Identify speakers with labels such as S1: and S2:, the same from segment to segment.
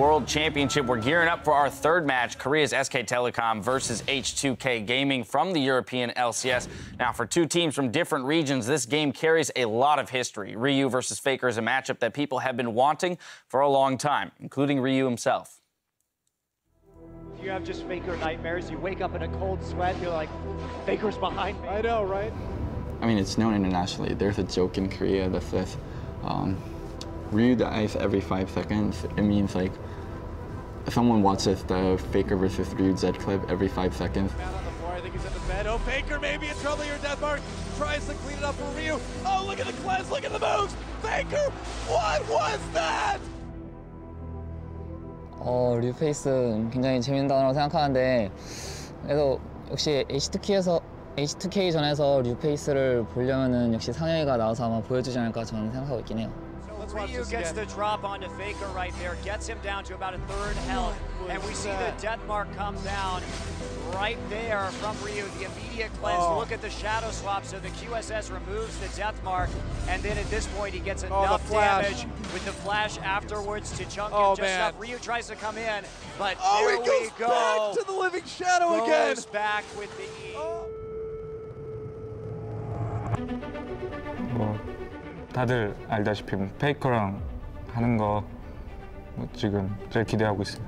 S1: World Championship. We're gearing up for our third match, Korea's SK Telecom versus H2K Gaming from the European LCS. Now, for two teams from different regions, this game carries a lot of history. Ryu versus Faker is a matchup that people have been wanting for a long time, including Ryu himself.
S2: If you have just Faker nightmares, you wake up in a cold sweat, you're like, Faker's behind me.
S3: I know, right?
S4: I mean, it's known internationally. There's a joke in Korea that says, Ryu dies every 5 seconds. It means like, if someone watches the Faker versus Ryu Zed clip every 5 seconds.
S3: Man on the floor, I think he's in the bed. Oh, Faker may be in trouble here, Deathmark. Tries to clean it up for Ryu. Oh, look at the cleanse, look at the moves! Faker, what was that?
S5: 류페이스 굉장히 재밌는 단어라고 생각하는데, 그래서 역시 H2K전에서 류페이스를 보려면은 역시 상영이가 나와서 아마 보여주지 않을까 저는 생각하고 있긴 해요.
S2: Ryu gets the drop onto Faker right there, gets him down to about a third health, and we see the death mark come down right there from Ryu. The immediate cleanse. Look at the shadow swap, so the QSS removes the death mark, and then at this point he gets enough damage with the flash afterwards to chunk him just up. Ryu tries to come in, but there we go.
S3: Back to the living shadow again.
S2: Goes back with the E.
S6: 다들 알다시피 페이커랑 하는 거 지금 제일 기대하고 있어요.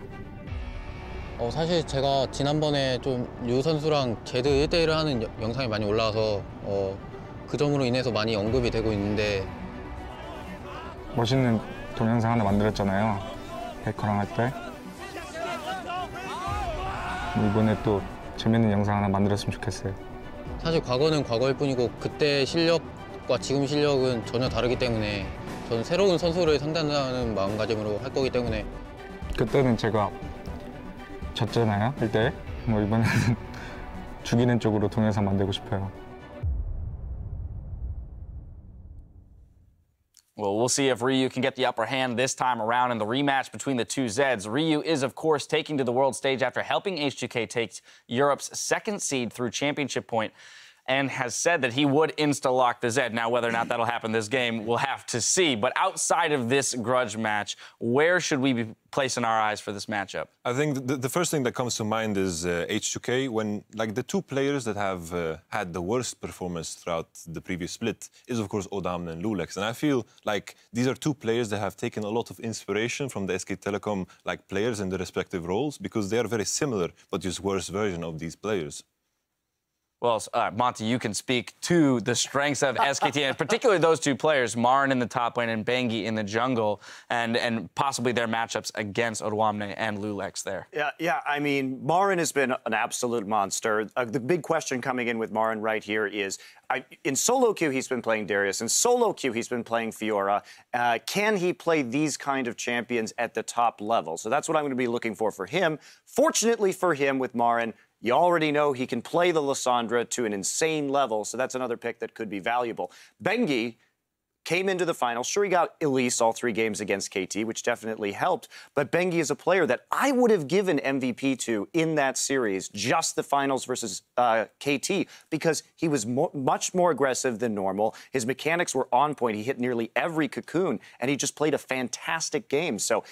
S5: 사실 제가 지난번에 좀 류 선수랑 제드 1대1을 하는 영상이 많이 올라와서 그 점으로 인해서 많이 언급이 되고 있는데
S6: 멋있는 동영상 하나 만들었잖아요. 페이커랑 할 때. 이번에 또 재밌는 영상 하나 만들었으면 좋겠어요.
S5: 사실 과거는 과거일 뿐이고 그때 실력과 지금 실력은 전혀 다르기 때문에 저는 새로운 선수를 상대한다는 마음가짐으로 할 거기 때문에
S6: 그때는 제가 졌잖아요, 1대1. 이번에는 죽이는 쪽으로 동영상 만들고 싶어요.
S1: Well, we'll see if Ryu can get the upper hand this time around in the rematch between the two Zeds. Ryu is, of course, taking to the world stage after helping H2K take Europe's second seed through championship point, and has said that he would insta-lock the Zed. Now, whether or not that'll happen this game, we'll have to see. But outside of this grudge match, where should we be placing our eyes for this matchup?
S7: I think the first thing that comes to mind is H2K, when like the two players that have had the worst performance throughout the previous split is, of course, Odamne and Lulex. And I feel like these are two players that have taken a lot of inspiration from the SK Telecom like players in their respective roles, because they are very similar, but just worse version of these players.
S1: Well, Monty, you can speak to the strengths of SKT, and particularly those two players, Marin in the top lane and Bengi in the jungle, and possibly their matchups against Odwamne and Lulex there.
S8: Yeah. I mean, Marin has been an absolute monster. The big question coming in with Marin right here is, in solo queue, he's been playing Darius. In solo queue, he's been playing Fiora. Can he play these kind of champions at the top level? So that's what I'm going to be looking for him. Fortunately for him with Marin, you already know he can play the Lissandra to an insane level, so that's another pick that could be valuable. Bengi came into the finals. Sure, he got Elise all 3 games against KT, which definitely helped, but Bengi is a player that I would have given MVP to in that series, just the finals versus KT, because he was much more aggressive than normal. His mechanics were on point. He hit nearly every cocoon, and he just played a fantastic game. So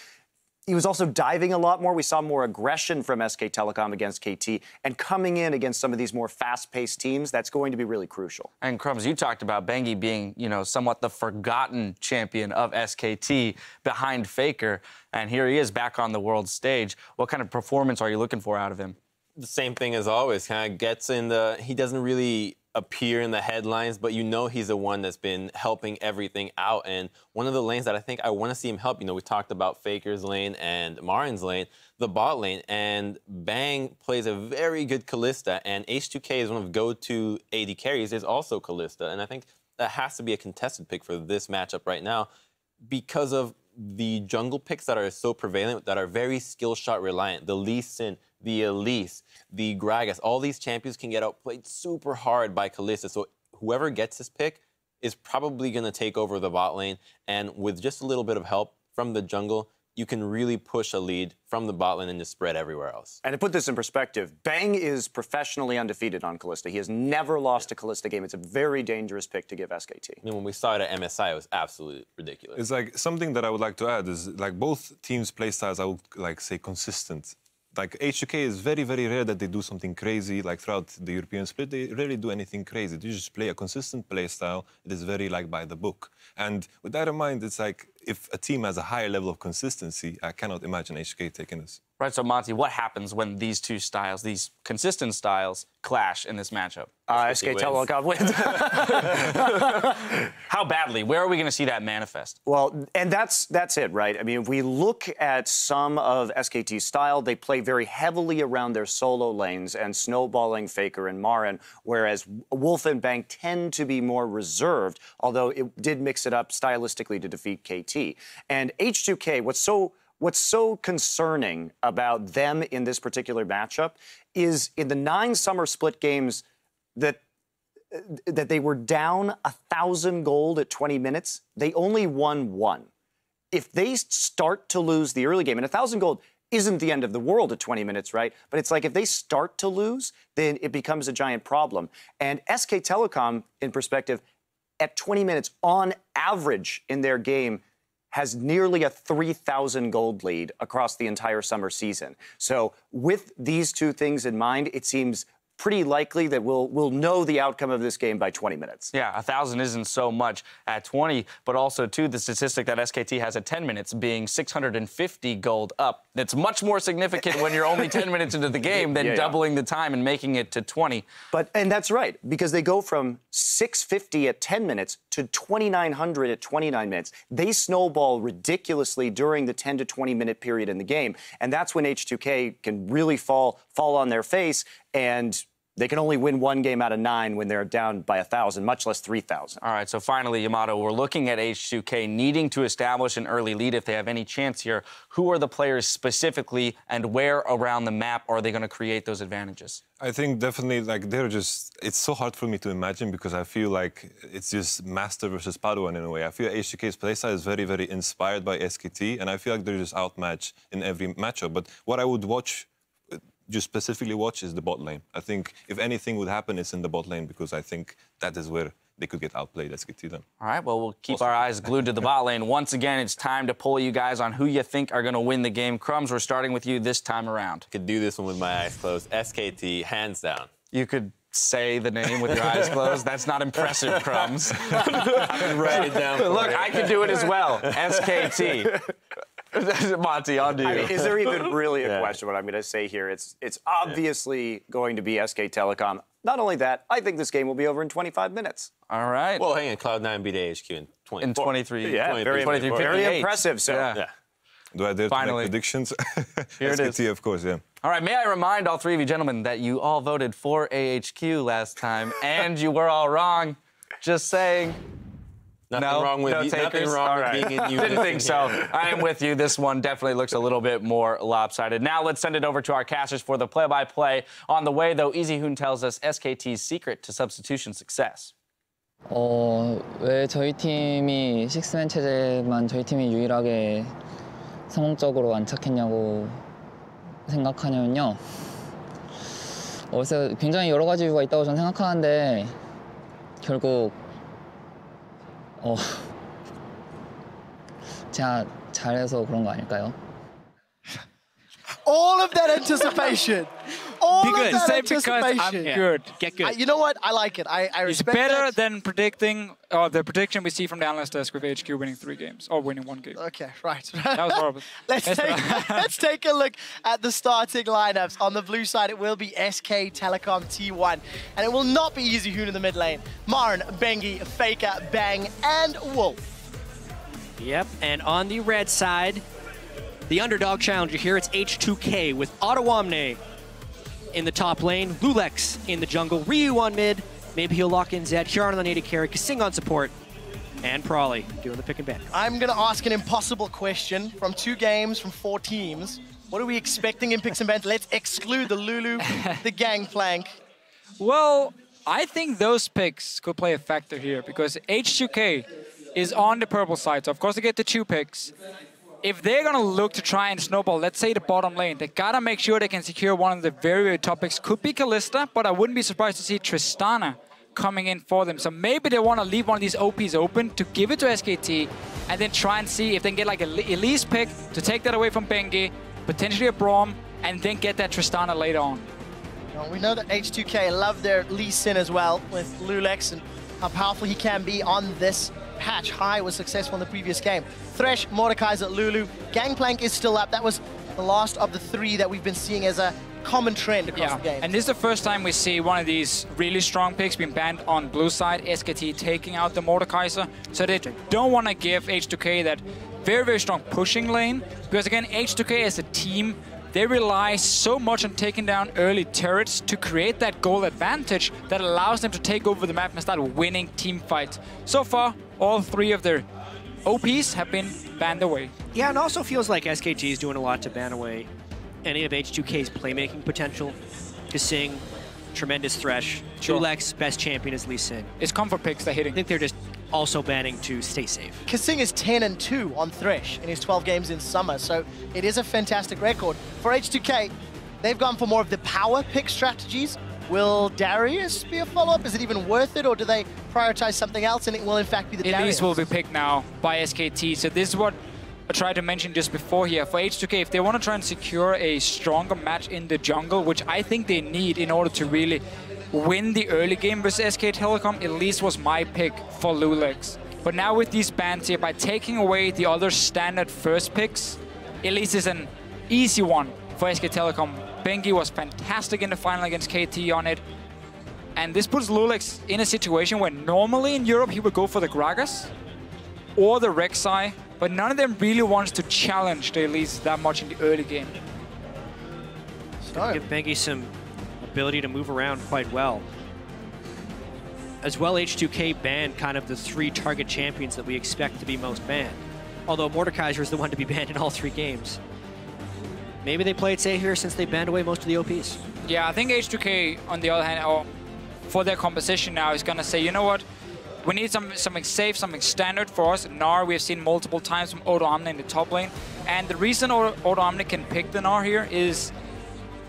S8: he was also diving a lot more. We saw more aggression from SK Telecom against KT, and coming in against some of these more fast-paced teams, that's going to be really crucial.
S1: And Crumbs, you talked about Bengi being, somewhat the forgotten champion of SKT behind Faker, and here he is back on the world stage. What kind of performance are you looking for out of him?
S9: The same thing as always, kind of gets in he doesn't really appear in the headlines, but he's the one that's been helping everything out. And one of the lanes that I think I want to see him help, we talked about Faker's lane and Marin's lane, the bot lane, and Bang plays a very good Kalista, and H2K is one of go-to AD carries, is also Kalista. And I think that has to be a contested pick for this matchup right now because of the jungle picks that are so prevalent, that are very skill shot reliant. The Lee Sin, the Elise, the Gragas, all these champions can get outplayed super hard by Kalista. So whoever gets this pick is probably going to take over the bot lane. And with just a little bit of help from the jungle, you can really push a lead from the bot lane and just spread everywhere else.
S8: And to put this in perspective, Bang is professionally undefeated on Kalista. He has never lost a Kalista game. It's a very dangerous pick to give SKT.
S9: I mean, when we saw it at MSI, it was absolutely ridiculous.
S7: It's like something that I would like to add is like both teams' play styles, I would like say consistent. Like H2K is very, very rare that they do something crazy. Like throughout the European split, they rarely do anything crazy. They just play a consistent play style. It is very like by the book. And with that in mind, it's like if a team has a higher level of consistency, I cannot imagine H2K taking this.
S1: Right, so Monty, what happens when these two styles, these consistent styles, clash in this matchup?
S8: SK Telecom wins.
S1: How badly? Where are we going to see that manifest?
S8: Well, and that's it, right? I mean, if we look at some of SKT's style, they play very heavily around their solo lanes and snowballing Faker and Marin, whereas Wolf and Bang tend to be more reserved, although it did mix it up stylistically to defeat KT. And H2K, what's so concerning about them in this particular matchup is in the 9 summer split games that they were down 1,000 gold at 20 minutes, they only won 1. If they start to lose the early game, and 1,000 gold isn't the end of the world at 20 minutes, right? But it's like if they start to lose, then it becomes a giant problem. And SK Telecom, in perspective, at 20 minutes on average in their game, has nearly a 3,000 gold lead across the entire summer season. So with these two things in mind, it seems pretty likely that we'll know the outcome of this game by 20 minutes.
S1: Yeah, 1,000 isn't so much at 20, but also, too, the statistic that SKT has at 10 minutes being 650 gold up. It's much more significant when you're only 10 minutes into the game than doubling the time and making it to 20.
S8: And that's right, because they go from 650 at 10 minutes to 2,900 at 29 minutes. They snowball ridiculously during the 10 to 20 minute period in the game. And that's when H2K can really fall on their face, and they can only win 1 game out of 9 when they're down by 1,000, much less 3,000.
S1: All right, so finally, Yamato, we're looking at H2K needing to establish an early lead if they have any chance here. Who are the players specifically, and where around the map are they going to create those advantages?
S7: I think definitely, like, it's so hard for me to imagine because I feel like it's just Master versus Padawan in a way. I feel H2K's playstyle is very, very inspired by SKT, and I feel like they're just outmatched in every matchup. But what I would just specifically watch is the bot lane. I think if anything would happen, it's in the bot lane because I think that is where they could get outplayed, SKT then.
S1: All right, well, we'll keep our eyes glued to the bot lane. Once again, it's time to poll you guys on who you think are going to win the game. Crumbs, we're starting with you this time around.
S9: I could do this one with my eyes closed. SKT, hands down.
S1: You could say the name with your eyes closed. That's not impressive, Crumbs.
S9: Write it down.
S1: Look, I can do it as well. SKT. Monty, on to you.
S8: I mean, is there even really a question what I'm going to say here? It's obviously going to be SK Telecom. Not only that, I think this game will be over in 25 minutes.
S1: All right.
S9: Well, hang on, Cloud9 beat AHQ in 24.
S1: In 23.
S8: Yeah,
S1: 23,
S8: very impressive. So.
S1: Yeah.
S7: Do I dare
S1: Finally.
S7: to make predictions?
S1: Here it
S7: SKT,
S1: is.
S7: of course, yeah.
S1: All right, may I remind all 3 of you gentlemen that you all voted for AHQ last time, and you were all wrong. Just saying.
S9: Nothing
S1: No,
S9: wrong with
S1: no
S9: you, nothing
S1: takers?
S9: wrong
S1: All
S9: with
S1: right.
S9: being in you.
S1: Didn't think so. I am with you. This one definitely looks a little bit more lopsided. Now let's send it over to our casters for the play-by-play. On the way, though, Easyhoon tells us SKT's secret to substitution success.
S10: 왜 저희 팀이 식스맨 체제만 저희 팀이 유일하게 성공적으로 안착했냐고 생각하냐면요. 그래서 굉장히 여러 가지 이유가 있다고 저는 생각하는데 결국 제가 잘해서 그런 거 아닐까요?
S11: All of that anticipation. All of
S12: good.
S11: that
S12: Say because
S11: anticipation.
S12: I'm good. Get good.
S11: You know what? I like it. I
S12: It's
S11: respect
S12: better
S11: that.
S12: than predicting the prediction we see from the analyst desk with HQ winning 3 games or winning 1 game.
S11: Okay, right.
S12: That was horrible.
S11: Let's take a look at the starting lineups. On the blue side, it will be SK Telecom T1, and it will not be Easyhoon in the mid lane. Marin, Bengi, Faker, Bang, and Wolf.
S13: Yep, and on the red side, the underdog challenger here, it's H2K with Ottawamne in the top lane, Lulex in the jungle, Ryu on mid, maybe he'll lock in Zed, Huron on the native carry, Kasing on support, and Prawley doing the pick and ban.
S11: I'm going to ask an impossible question from 2 games from 4 teams. What are we expecting in picks and bans? Let's exclude the Lulu, the Gangplank.
S12: Well, I think those picks could play a factor here because H2K is on the purple side, so of course they get the 2 picks. if they're going to look to try and snowball, let's say the bottom lane, they got to make sure they can secure one of the very, very top picks. Could be Kalista, but I wouldn't be surprised to see Tristana coming in for them. So maybe they want to leave one of these OPs open to give it to SKT and then try and see if they can get like a Elise pick to take that away from Bengi, potentially a Braum, and then get that Tristana later on.
S11: Well, we know that H2K love their Lee Sin as well with Lulex and how powerful he can be on this patch. High was successful in the previous game. Thresh, Mordekaiser, Lulu. Gangplank is still up. That was the last of the 3 that we've been seeing as a common trend across the game.
S12: And this is the first time we see one of these really strong picks being banned on blue side, SKT taking out the Mordekaiser. So they don't want to give H2K that very, very strong pushing lane. Because again, H2K as a team, they rely so much on taking down early turrets to create that goal advantage that allows them to take over the map and start winning team fights. So far, all 3 of their OPs have been banned away.
S13: Yeah, and also feels like SKT is doing a lot to ban away any of H2K's playmaking potential. Kasing, tremendous Thresh. Lulex, best champion is Lee Sin.
S12: It's comfort picks they're hitting.
S13: I think they're just also banning to stay safe.
S11: Kasing is 10-2 on Thresh in his 12 games in summer, so it is a fantastic record. For H2K, they've gone for more of the power pick strategies. Will Darius be a follow-up? Is it even worth it, or do they prioritize something else and it will in fact be the Darius?
S12: Elise will be picked now by SKT, so this is what I tried to mention just before here. For H2K, if they want to try and secure a stronger match in the jungle, which I think they need in order to really win the early game versus SK Telecom, Elise was my pick for Lulex. But now with these bans here, by taking away the other standard first picks, Elise is an easy one for SK Telecom. Bengi was fantastic in the final against KT on it. And this puts Lulex in a situation where normally in Europe he would go for the Gragas or the Rek'Sai, but none of them really wants to challenge the Elise that much in the early game.
S13: So give Bengi some ability to move around quite well. As well, H2K banned kind of the 3 target champions that we expect to be most banned. Although Mordekaiser is the one to be banned in all 3 games. Maybe they play it safe here since they banned away most of the OPs.
S12: Yeah, I think H2K, on the other hand, for their composition now, is going to say, you know what? We need something safe, something standard for us. Gnar, we have seen multiple times from Odo Omni in the top lane. And the reason Odo Omni can pick the Gnar here is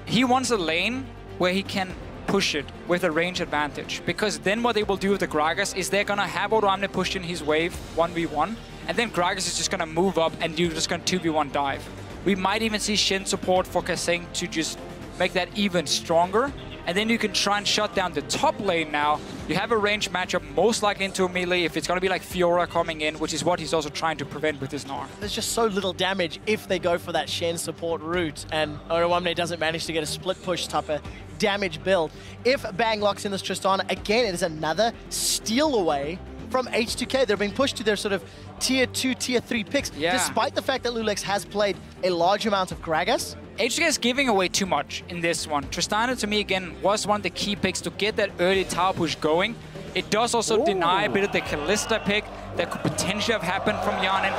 S12: he wants a lane where he can push it with a range advantage. Because then what they will do with the Gragas is they're going to have Odo Omni pushed in his wave 1v1. And then Gragas is just going to move up and you're just going to 2v1 dive. We might even see Shin support for Kasing to just make that even stronger. And then you can try and shut down the top lane now. You have a range matchup, most likely into a melee, if it's going to be like Fiora coming in, which is what he's also trying to prevent with his Gnar.
S11: There's just so little damage if they go for that Shen support route, and Odo Omni doesn't manage to get a split push type of damage build. If Bang locks in this Tristana, again, it is another steal away from H2K. They're being pushed to their sort of tier 2, tier 3 picks, despite the fact that Lulex has played a large amount of Gragas.
S12: H2K is giving away too much in this one. Tristana, to me, again, was one of the key picks to get that early tower push going. It does also deny a bit of the Kalista pick that could potentially have happened from Yanin.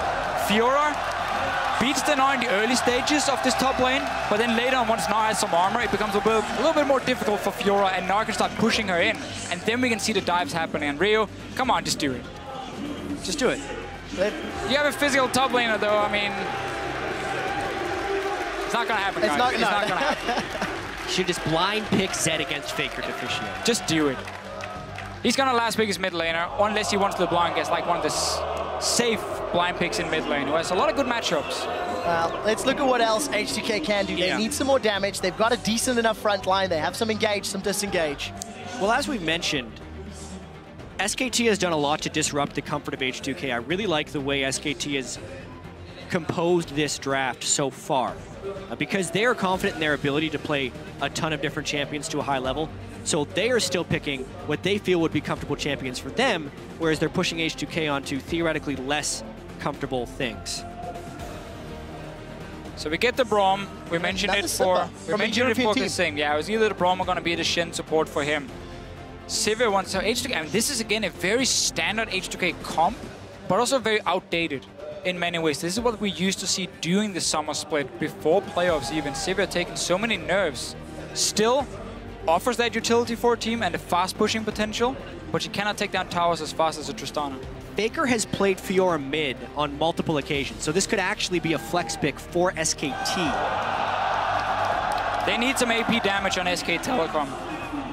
S12: Fiora beats the Gnar in the early stages of this top lane, but then later on, once Gnar has some armor, it becomes a little bit more difficult for Fiora, and Gnar can start pushing her in. And then we can see the dives happening. And Rio, come on, just do it.
S13: Just do it.
S12: You have a physical top laner, though. I mean, it's not going to happen, guys. It's not going to happen.
S13: You should just blind pick Zed against Faker to officiate.
S12: Just do it. He's going to last pick his mid laner, unless he wants to blind guess like one of the safe blind picks in mid lane, who has a lot of good matchups.
S11: Well, let's look at what else H2K can do. They need some more damage. They've got a decent enough front line. They have some engage, some disengage.
S13: Well, as we mentioned, SKT has done a lot to disrupt the comfort of H2K. I really like the way SKT has composed this draft so far because they are confident in their ability to play a ton of different champions to a high level. So they are still picking what they feel would be comfortable champions for them, whereas they're pushing H2K onto theoretically less comfortable things.
S12: So we get the Braum. We mentioned it for Kasing. Yeah, it was either the Braum or going to be the Shin support for him. Sivir wants so H2K. I mean, this is again a very standard H2K comp, but also very outdated in many ways. This is what we used to see during the summer split, before playoffs even. Sivir taking so many nerfs, still offers that utility for a team and a fast pushing potential, but you cannot take down towers as fast as a Tristana.
S13: Faker has played Fiora mid on multiple occasions, so this could actually be a flex pick for SKT.
S12: They need some AP damage on SK Telecom,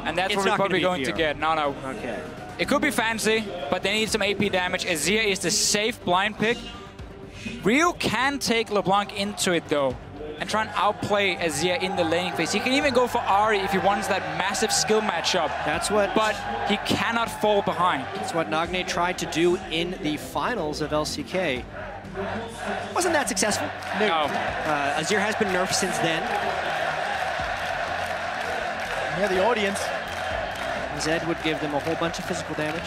S12: and that's what we're probably going to get. No.
S13: Okay.
S12: It could be fancy, but they need some AP damage. Azir is the safe blind pick. Ryu can take LeBlanc into it, though, and try and outplay Azir in the laning phase. He can even go for Ahri if he wants that massive skill matchup.
S13: That's what...
S12: But he cannot fall behind.
S13: That's what Nagne tried to do in the finals of LCK. Wasn't that successful?
S12: No.
S13: Azir has been nerfed since then.
S11: Yeah, the audience.
S13: Zed would give them a whole bunch of physical damage.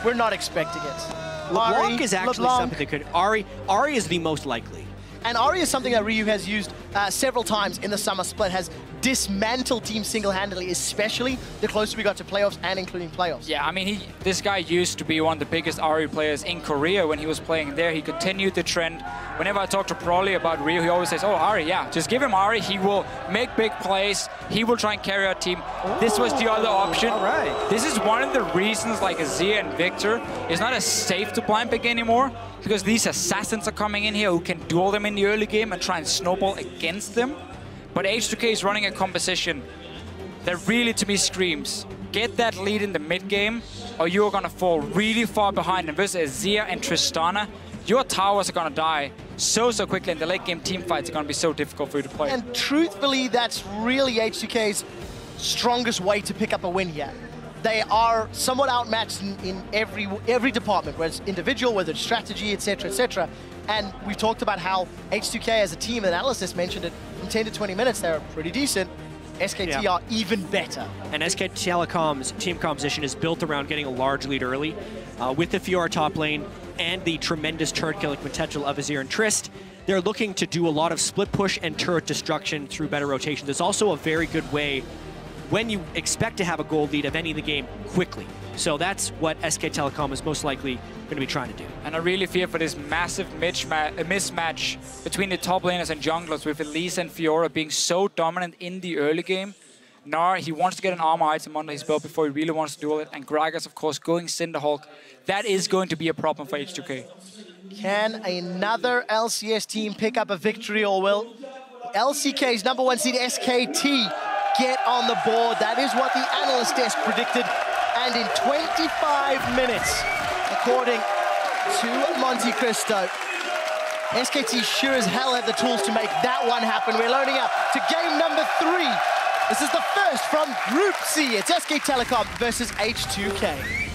S11: We're not expecting it.
S13: LeBlanc is actually something that could... Ahri is the most likely.
S11: And Ahri is something that Ryu has used several times in the summer split, has dismantled teams single-handedly, especially the closer we got to playoffs and including playoffs.
S12: Yeah, I mean, this guy used to be one of the biggest Ahri players in Korea when he was playing there. He continued the trend. Whenever I talk to Prolly about Ryu, he always says, oh, Ahri, yeah, just give him Ahri. He will make big plays. He will try and carry our team. This was the other option.
S13: All right.
S12: This is one of the reasons like Azir and Victor is not as safe to blind pick anymore, because these assassins are coming in here who can duel them in the early game and try and snowball against them. But H2K is running a composition that really, to me, screams, get that lead in the mid game, or you're going to fall really far behind. And versus Azir and Tristana, your towers are going to die so quickly, and the late game team fights are going to be so difficult for you to play.
S11: And truthfully, that's really H2K's strongest way to pick up a win here. They are somewhat outmatched in every department, whether it's individual, whether it's strategy, etc., etc. And we've talked about how H2K as a team, and Analysis mentioned it, from 10 to 20 minutes, they're pretty decent. SKT are even better.
S13: And SK Telecom's team composition is built around getting a large lead early. With the Fiora top lane and the tremendous turret killing potential of Azir and Trist, they're looking to do a lot of split push and turret destruction through better rotation. There's also a very good way when you expect to have a gold lead of any of the game quickly. So that's what SK Telecom is most likely going to be trying to do.
S12: And I really fear for this massive mismatch between the top laners and junglers, with Elise and Fiora being so dominant in the early game. Gnar, he wants to get an armor item under his belt before he really wants to duel it. And Gragas, of course, going Cinderhulk. That is going to be a problem for H2K.
S11: Can another LCS team pick up a victory, or will LCK's #1 seed SKT get on the board? That is what the analyst desk predicted. And in 25 minutes, according to Monte Cristo, SKT sure as hell have the tools to make that one happen. We're loading up to game number 3. This is the first from Group C. It's SK Telecom versus H2K.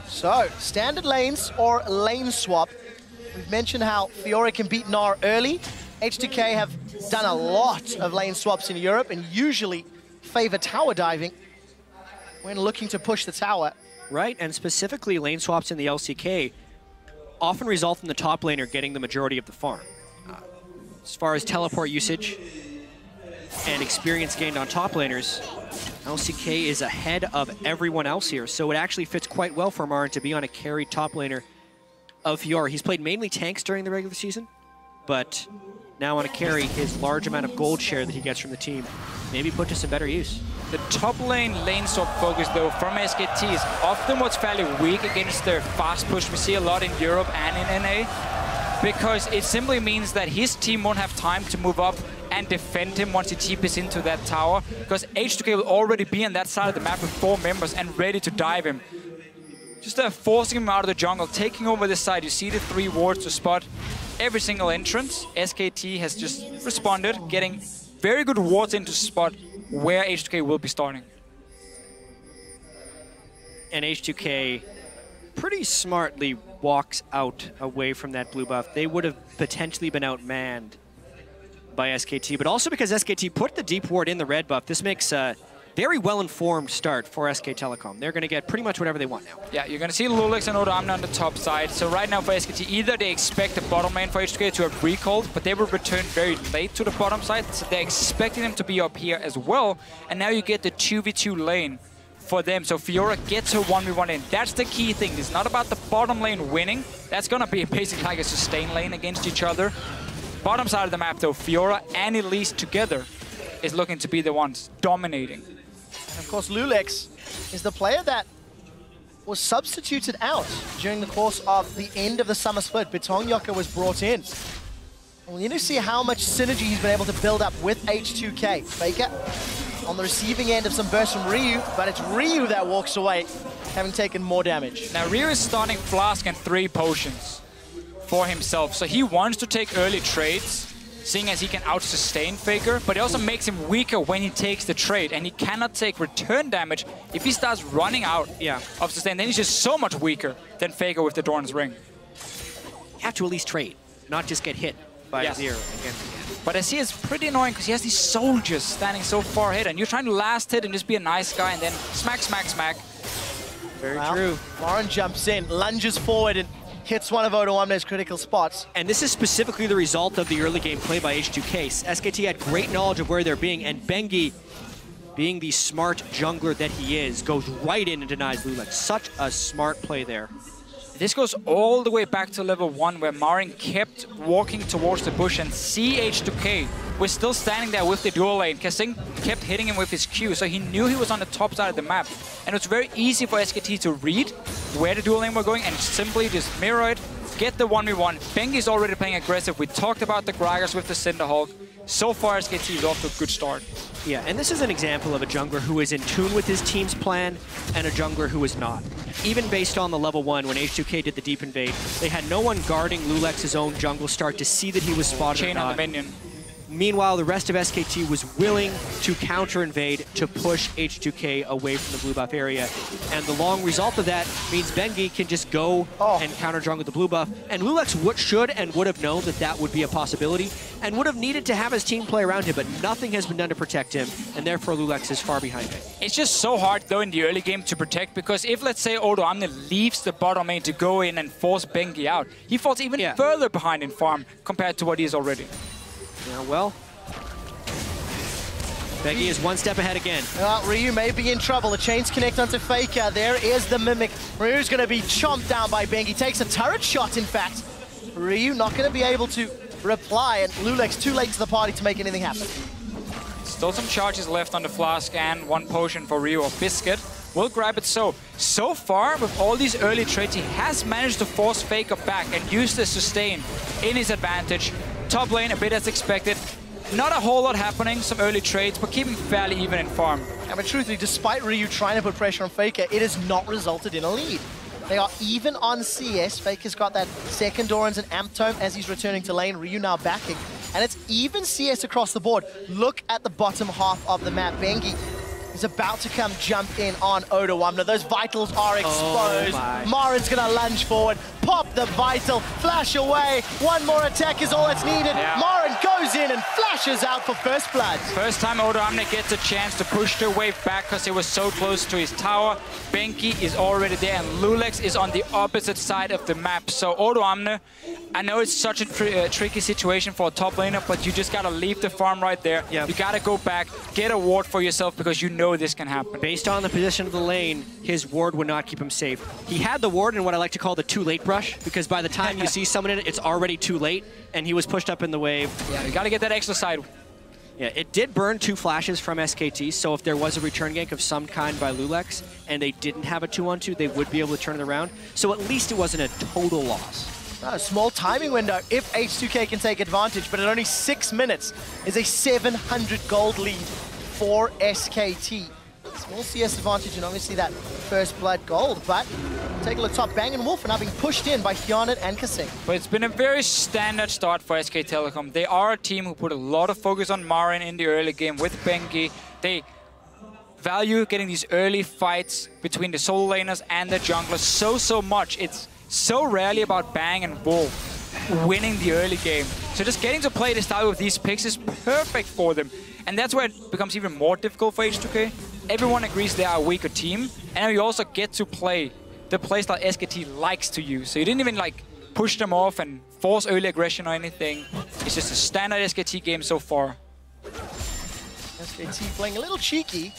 S11: So, standard lanes or lane swap. We've mentioned how Fiora can beat Gnar early. H2K have done a lot of lane swaps in Europe and usually favor tower diving when looking to push the tower.
S13: Right, and specifically lane swaps in the LCK often result in the top laner getting the majority of the farm. As far as teleport usage and experience gained on top laners, LCK is ahead of everyone else here, so it actually fits quite well for Marin to be on a carried top laner of Fiora. He's played mainly tanks during the regular season, but now on a carry, his large amount of gold share that he gets from the team maybe put to some better use.
S12: The top lane swap focus, though, from SKT is often what's fairly weak against their fast push we see a lot in Europe and in NA, because it simply means that his team won't have time to move up and defend him once he TPs into that tower, because H2K will already be on that side of the map with 4 members and ready to dive him. Just forcing him out of the jungle, taking over this side. You see the 3 wards to spot every single entrance. SKT has just responded, getting very good wards into spot where H2K will be starting.
S13: And H2K pretty smartly walks out away from that blue buff. They would have potentially been outmanned by SKT, but also because SKT put the deep ward in the red buff, this makes a very well-informed start for SK Telecom. They're going to get pretty much whatever they want now.
S12: Yeah, you're going to see Lulex and Odoamne on the top side. So right now for SKT, either they expect the bottom lane for H2K to have recalled, but they will return very late to the bottom side, so they're expecting them to be up here as well. And now you get the 2v2 lane for them. So Fiora gets her 1v1 lane. That's the key thing. It's not about the bottom lane winning. That's going to be basically like a sustain lane against each other. Bottom side of the map, though, Fiora and Elise together is looking to be the ones dominating.
S11: course, Lulex is the player that was substituted out during the course of the end of the summer split. Betongyaka was brought in. And we need to see how much synergy he's been able to build up with H2K. Faker on the receiving end of some bursts from Ryu, but it's Ryu that walks away, having taken more damage.
S12: Now, Ryu is starting Flask and 3 potions for himself, so he wants to take early trades, seeing as he can out-sustain Faker, but it also makes him weaker when he takes the trade, and he cannot take return damage if he starts running out of sustain. Then he's just so much weaker than Faker with the Doran's Ring.
S13: You have to at least trade, not just get hit by 0 again.
S12: But I see it's pretty annoying because he has these soldiers standing so far ahead, and you're trying to last hit and just be a nice guy, and then smack, smack, smack.
S13: Very true.
S11: Lauren jumps in, lunges forward, and hits one of Odoamne's critical spots.
S13: And this is specifically the result of the early game play by H2K. SKT had great knowledge of where they're being, and Bengi, being the smart jungler that he is, goes right in and denies Lulex. Such a smart play there.
S12: This goes all the way back to level 1, where Marin kept walking towards the bush, and H2K was still standing there with the dual lane. Kasing kept hitting him with his Q, so he knew he was on the top side of the map. And it was very easy for SKT to read where the dual lane were going and simply just mirror it, get the 1v1. Bengi's already playing aggressive. We talked about the Gragas with the Cinderhawk. So far, SKT is off to a good start.
S13: Yeah, and this is an example of a jungler who is in tune with his team's plan and a jungler who is not. Even based on the level 1, when H2K did the deep invade, they had no one guarding Lulex's own jungle start to see that he was spotted
S12: Chain
S13: or not.
S12: on the minion.
S13: Meanwhile, the rest of SKT was willing to counter-invade to push H2K away from the blue buff area. And the long result of that means Bengi can just go and counter-jungle the blue buff. And Lulex should and would have known that that would be a possibility and would have needed to have his team play around him, but nothing has been done to protect him, and therefore Lulex is far behind him.
S12: It's just so hard, though, in the early game to protect, because if, let's say, Odoamne leaves the bottom lane to go in and force Bengi out, he falls even further behind in farm compared to what he is already.
S13: Yeah, well, Bengi is one step ahead again.
S11: Ryu may be in trouble. The chains connect onto Faker. There is the Mimic. Ryu's going to be chomped down by Bengi. Takes a turret shot, in fact. Ryu not going to be able to reply, and Lulex too late to the party to make anything happen.
S12: Still some charges left on the Flask and 1 potion for Ryu or Biscuit. We'll grab it so far, with all these early trades, he has managed to force Faker back and use the sustain in his advantage. Top lane, a bit as expected. Not a whole lot happening, some early trades, but keeping fairly even in farm.
S11: I mean, truthfully, despite Ryu trying to put pressure on Faker, it has not resulted in a lead. They are even on CS. Faker's got that second Doran's and Amp Tome as he's returning to lane. Ryu now backing. And it's even CS across the board. Look at the bottom half of the map. Bengi is about to come jump in on Odoamne. Those vitals are exposed. Marin's going to lunge forward, pop the vital, flash away. One more attack is all that's needed. Marin goes in and flashes out for first blood.
S12: First time Odoamne gets a chance to push their wave back because he was so close to his tower. Bengi is already there, and Lulex is on the opposite side of the map. So Odoamne, I know it's such a tricky situation for a top laner, but you just got to leave the farm right there. You got to go back, get a ward for yourself, because you know this can happen.
S13: Based on the position of the lane, his ward would not keep him safe. He had the ward in what I like to call the too late brush, because by the time you see someone in it, it's already too late, and he was pushed up in the wave.
S12: Yeah, you got to get that extra side.
S13: Yeah, it did burn 2 flashes from SKT, so if there was a return gank of some kind by Lulex, and they didn't have a 2-on-2, they would be able to turn it around. So at least it wasn't a total loss.
S11: A small timing window if H2K can take advantage, but at only 6 minutes is a 700 gold lead for SKT. Small CS advantage and obviously that first blood gold, but take a look top. Bang and Wolf are now being pushed in by Hyanet and Kasing.
S12: But it's been a very standard start for SK Telecom. They are a team who put a lot of focus on Marin in the early game with Bengi. They value getting these early fights between the solo laners and the junglers so much. It's so rarely about Bang and Wolf winning the early game. So just getting to play the style with these picks is perfect for them. And that's where it becomes even more difficult for H2K. Everyone agrees they are a weaker team, and you also get to play the playstyle SKT likes to use. So you didn't even like push them off and force early aggression or anything. It's just a standard SKT game so far.
S11: SKT playing a little cheeky.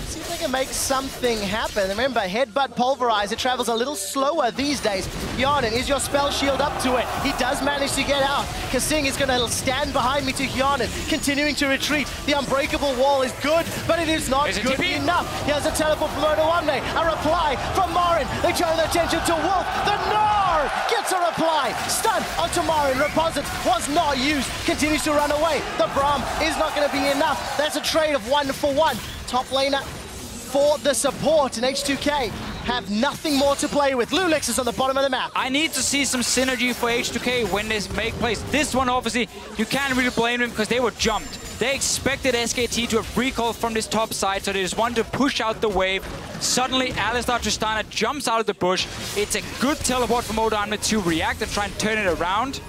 S11: See if they can make something happen. Remember, Headbutt Pulverize, it travels a little slower these days. Hyonin, is your spell shield up to it? He does manage to get out. Kasing is going to stand behind me to Hyonin, continuing to retreat. The unbreakable wall is good, but it is not good enough. He has a teleport from Odoamne, a reply from Marin. They turn their attention to Wolf. The Gnar gets a reply. Stun onto Marin. Reposit was not used. Continues to run away. The Braum is not going to be enough. That's a trade of 1-for-1. Top laner for the support, and H2K have nothing more to play with. Lulix is on the bottom of the map.
S12: I need to see some synergy for H2K when this make plays. This one, obviously, you can't really blame them because they were jumped. They expected SKT to have recall from this top side, so they just wanted to push out the wave. Suddenly, Alistar Tristana jumps out of the bush. It's a good teleport from Odoamne to react and try and turn it around.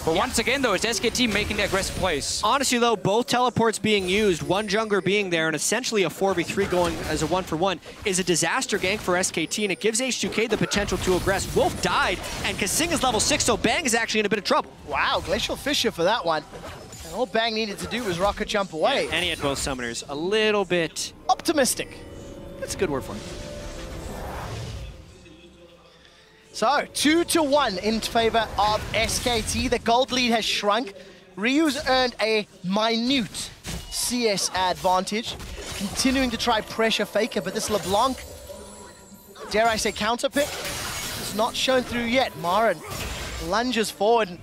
S12: But once again, though, it's SKT making the aggressive plays.
S13: Honestly, though, both teleports being used, one jungler being there, and essentially a 4v3 going as a 1-for-1 is a disaster gank for SKT, and it gives H2K the potential to aggress. Wolf died, and Kasing is level 6, so Bang is actually in a bit of trouble.
S11: Wow, Glacial Fissure for that one. And all Bang needed to do was rocket jump away.
S13: Yeah, and he had both summoners. A little bit...
S11: optimistic.
S13: That's a good word for it.
S11: So, 2-1 in favor of SKT. The gold lead has shrunk. Ryu's earned a minute CS advantage, continuing to try pressure Faker, but this LeBlanc, dare I say counter pick, is not shown through yet. Marin lunges forward and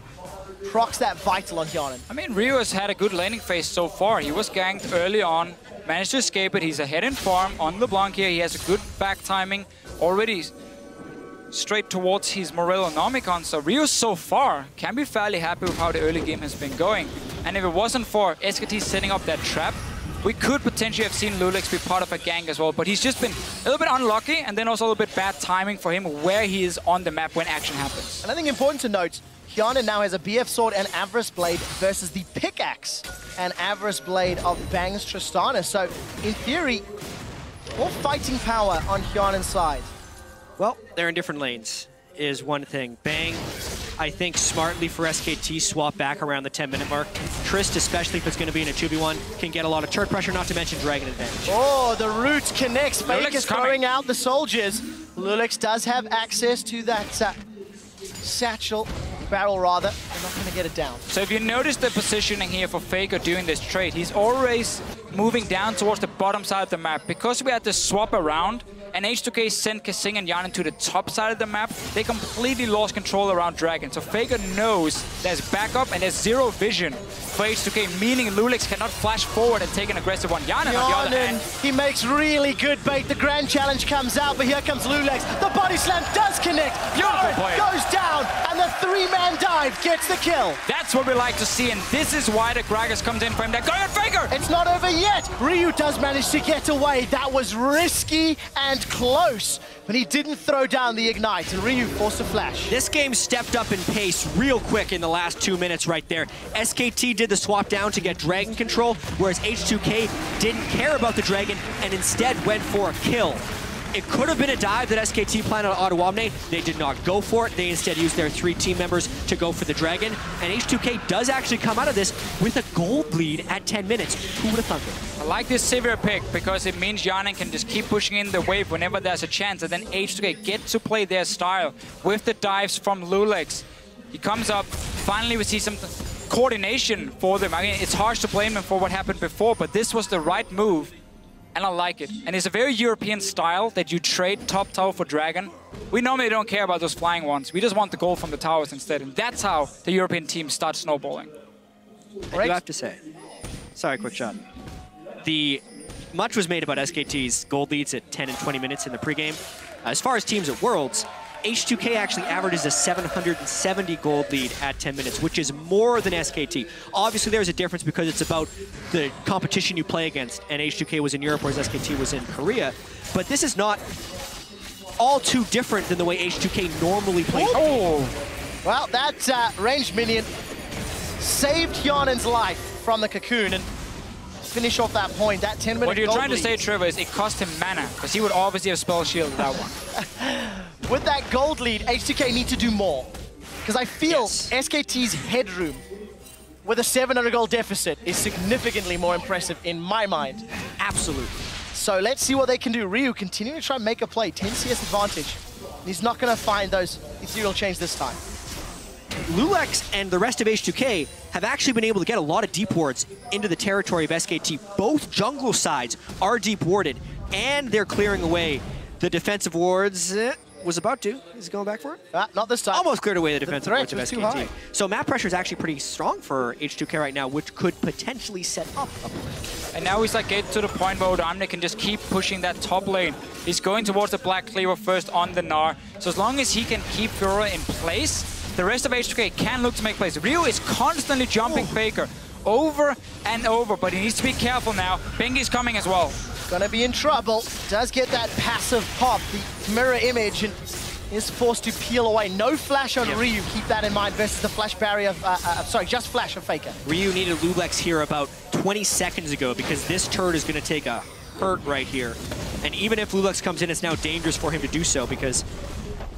S11: procs that vital on Hyonin.
S12: I mean, Ryu has had a good laning phase so far. He was ganked early on, managed to escape it. He's ahead in farm on LeBlanc here. He has a good back timing already straight towards his Morellonomicon. So Ryu so far can be fairly happy with how the early game has been going. And if it wasn't for SKT setting up that trap, we could potentially have seen Lulix be part of a gank as well. But he's just been a little bit unlucky, and then also a little bit bad timing for him where he is on the map when action happens.
S11: And I think important to note, Hyonin now has a BF Sword and Avarice Blade versus the Pickaxe and Avarice Blade of Bang's Tristana. So, in theory, more fighting power on Hyonin's side.
S13: Well, they're in different lanes, is one thing. Bang, I think smartly for SKT, swap back around the 10-minute mark. Trist, especially if it's going to be in a 2v1, can get a lot of turret pressure, not to mention Dragon advantage.
S11: Oh, the root connects. Fake is throwing out the soldiers. Lulix does have access to that satchel, barrel rather. They're not going to get it down.
S12: So if you notice the positioning here for Faker doing this trade, he's always moving down towards the bottom side of the map. Because we had to swap around, and H2K sent Kasing and Hyonin to the top side of the map, they completely lost control around Dragon. So Faker knows there's backup and there's zero vision for H2K, meaning Lulix cannot flash forward and take an aggressive one. Hyonin, on the other hand,
S11: he makes really good bait. The grand challenge comes out, but here comes Lulix. The body slam does connect. Hyonin goes down, and the three-man dive gets the kill.
S12: That's what we like to see, and this is why the Gragas comes in for him. They're going at Faker!
S11: It's not over yet. Ryu does manage to get away. That was risky and close, but he didn't throw down the ignite, and Ryu forced a flash.
S13: This game stepped up in pace real quick in the last 2 minutes right there. SKT did the swap down to get Dragon control, whereas H2K didn't care about the Dragon and instead went for a kill. It could have been a dive that SKT planned on Odoamne. They did not go for it. They instead used their 3 team members to go for the Dragon. And H2K does actually come out of this with a gold lead at 10 minutes. Who would have thunk it?
S12: I like this Sivir pick because it means Hyonin can just keep pushing in the wave whenever there's a chance, and then H2K get to play their style with the dives from Lulix. He comes up. Finally, we see some coordination for them. I mean, it's harsh to blame them for what happened before, but this was the right move. And I like it. And it's a very European style that you trade top tower for Dragon. We normally don't care about those flying ones. We just want the gold from the towers instead. And that's how the European teams start snowballing.
S13: I do have to say, sorry, quick shot. Much was made about SKT's gold leads at 10 and 20 minutes in the pregame. As far as teams at Worlds, H2K actually averages a 770 gold lead at 10 minutes, which is more than SKT. Obviously, there's a difference because it's about the competition you play against, and H2K was in Europe, whereas SKT was in Korea. But this is not all too different than the way H2K normally plays.
S11: Oh! Well, that ranged minion saved Hyonin's life from the cocoon, and finish off that point, that 10-minute
S12: What you're
S11: gold
S12: trying to
S11: lead.
S12: say, Trevor, is it cost him mana, because he would obviously have spell shield that one.
S11: With that gold lead, H2K need to do more. Because I feel SKT's headroom with a 700 gold deficit is significantly more impressive in my mind.
S13: Absolutely.
S11: So let's see what they can do. Ryu continuing to try and make a play. 10 CS advantage. And he's not going to find those ethereal chains this time.
S13: Lulex and the rest of H2K have actually been able to get a lot of deep wards into the territory of SKT. Both jungle sides are deep warded, and they're clearing away the defensive wards. Was about to. Is he going back for it?
S11: Not this time.
S13: Almost cleared away the defensive wards of
S11: was too
S13: SKT.
S11: high.
S13: So map pressure is actually pretty strong for H2K right now, which could potentially set up a play.
S12: And now he's like getting to the point where Omni can just keep pushing that top lane. He's going towards the Black Cleaver first on the Gnar. So as long as he can keep Fiora in place, the rest of H2K can look to make plays. Ryu is constantly jumping Faker over and over, but he needs to be careful now. Bengi's coming as well.
S11: Gonna be in trouble. Does get that passive pop, the mirror image, and is forced to peel away. No flash on Ryu, keep that in mind, versus the flash barrier, sorry, just flash of Faker.
S13: Ryu needed Lulex here about 20 seconds ago because this turret is gonna take a hurt right here. And even if Lulex comes in, it's now dangerous for him to do so because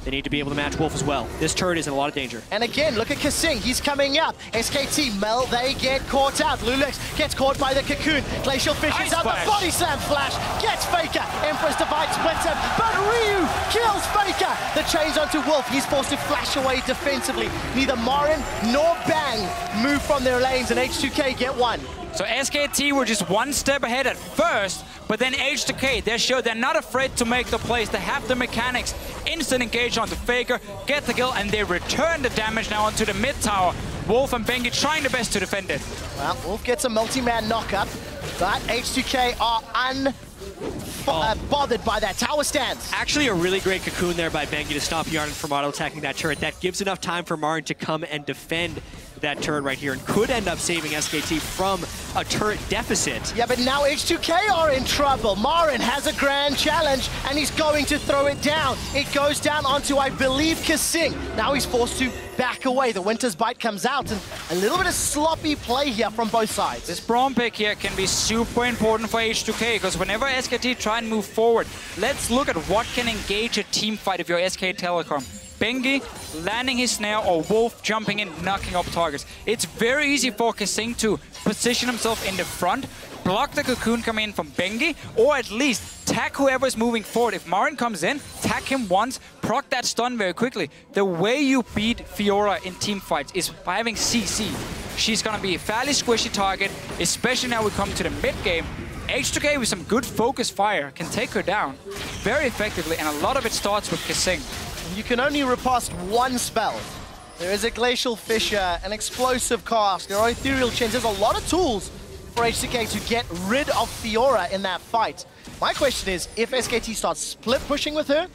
S13: they need to be able to match Wolf as well. This turret is in a lot of danger.
S11: And again, look at Kasing. He's coming up. SKT, Mel, they get caught out. Lulex gets caught by the Cocoon. Glacial Fish is out. The body slam flash gets Faker. Emperor's Divide splits him, but Ryu kills Faker. The chains onto Wolf. He's forced to flash away defensively. Neither Marin nor Bang move from their lanes, and H2K get one.
S12: So SKT were just one step ahead at first, but then H2K, they showed they're not afraid to make the plays. They have the mechanics. Instant engage onto Faker, get the kill, and they return the damage now onto the mid tower. Wolf and Bengi trying their best to defend it.
S11: Well, Wolf gets a multi-man knockup, but H2K are unbothered by that tower stance.
S13: Actually, a really great cocoon there by Bengi to stop Yarden from auto-attacking that turret. That gives enough time for Marin to come and defend that turret right here and could end up saving SKT from a turret deficit.
S11: Yeah, but now H2K are in trouble. Marin has a grand challenge and he's going to throw it down. It goes down onto, I believe, Kasing. Now he's forced to back away. The Winter's Bite comes out and a little bit of sloppy play here from both sides.
S12: This Braum pick here can be super important for H2K because whenever SKT try and move forward, let's look at what can engage a team fight if you're SK Telecom. Bengi landing his snare or Wolf jumping in, knocking up targets. It's very easy for Kasing to position himself in the front, block the cocoon coming in from Bengi, or at least tag whoever is moving forward. If Marin comes in, tag him once, proc that stun very quickly. The way you beat Fiora in team fights is by having CC. She's gonna be a fairly squishy target, especially now we come to the mid game. H2K with some good focus fire can take her down very effectively, and a lot of it starts with Kasing.
S11: You can only riposte one spell. There is a Glacial Fissure, an Explosive Cast, there are Ethereal Chains. There's a lot of tools for H2K to get rid of Fiora in that fight. My question is, if SKT starts split pushing with her,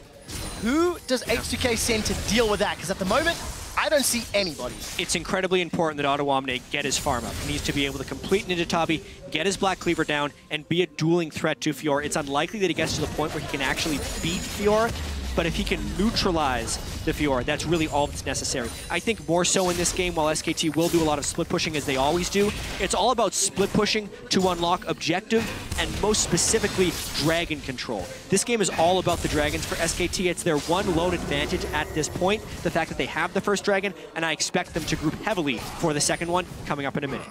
S11: who does H2K send to deal with that? Because at the moment, I don't see anybody.
S13: It's incredibly important that Ottawamne get his farm up. He needs to be able to complete Ninja Tabi, get his Black Cleaver down, and be a dueling threat to Fiora. It's unlikely that he gets to the point where he can actually beat Fiora, but if he can neutralize the Fiora, that's really all that's necessary. I think more so in this game, while SKT will do a lot of split pushing as they always do, it's all about split pushing to unlock objective and most specifically dragon control. This game is all about the dragons for SKT. It's their one lone advantage at this point, the fact that they have the first dragon, and I expect them to group heavily for the second one coming up in a minute.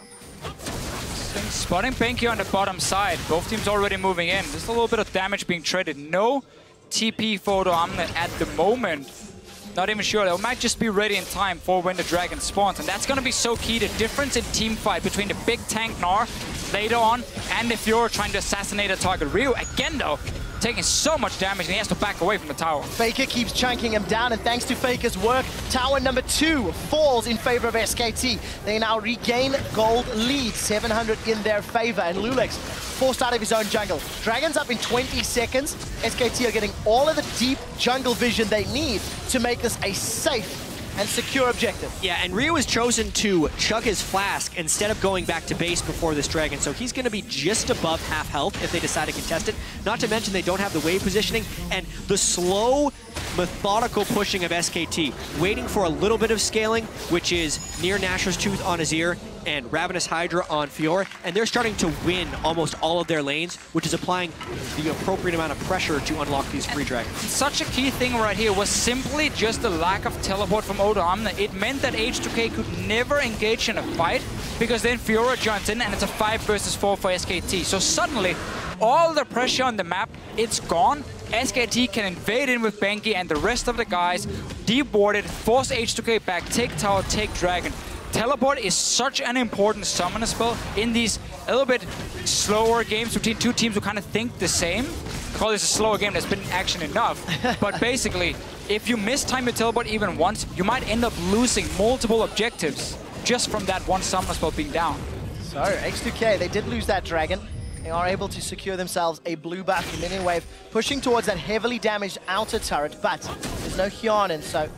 S12: Spotting Bengi on the bottom side. Both teams already moving in. Just a little bit of damage being traded. No TP for Ottawamne at the moment. Not even sure. They might just be ready in time for when the dragon spawns. And that's going to be so key. The difference in team fight between the big tank Gnar later on and the Fiora trying to assassinate a target. Ryu, again though, taking so much damage and he has to back away from the tower.
S11: Faker keeps chunking him down, and thanks to Faker's work, tower number 2 falls in favor of SKT. They now regain gold lead, 700 in their favor, and Lulex forced out of his own jungle. Dragon's up in 20 seconds. SKT are getting all of the deep jungle vision they need to make this a safe and secure objective.
S13: Yeah, and Ryu has chosen to chug his flask instead of going back to base before this dragon, so he's going to be just above half health if they decide to contest it. Not to mention they don't have the wave positioning, and the slow, methodical pushing of SKT, waiting for a little bit of scaling, which is near Nashor's Tooth on Azir and Ravenous Hydra on Fiora, and they're starting to win almost all of their lanes, which is applying the appropriate amount of pressure to unlock these free dragons.
S12: Such a key thing right here was simply just the lack of teleport from Ottawamne. It meant that H2K could never engage in a fight, because then Fiora joins in and it's a 5 versus 4 for SKT. So suddenly, all the pressure on the map, it's gone. SKT can invade in with Bengi and the rest of the guys, deep warded, force H2K back, take tower, take dragon. Teleport is such an important summoner spell in these a little bit slower games between two teams who kind of think the same. I call this a slower game that's been action enough. But basically, if you mistime your teleport even once, you might end up losing multiple objectives just from that one summoner spell being down.
S11: So, H2K, they did lose that dragon. They are able to secure themselves a blue buff in minion wave, pushing towards that heavily damaged outer turret, but there's no Hyanin, so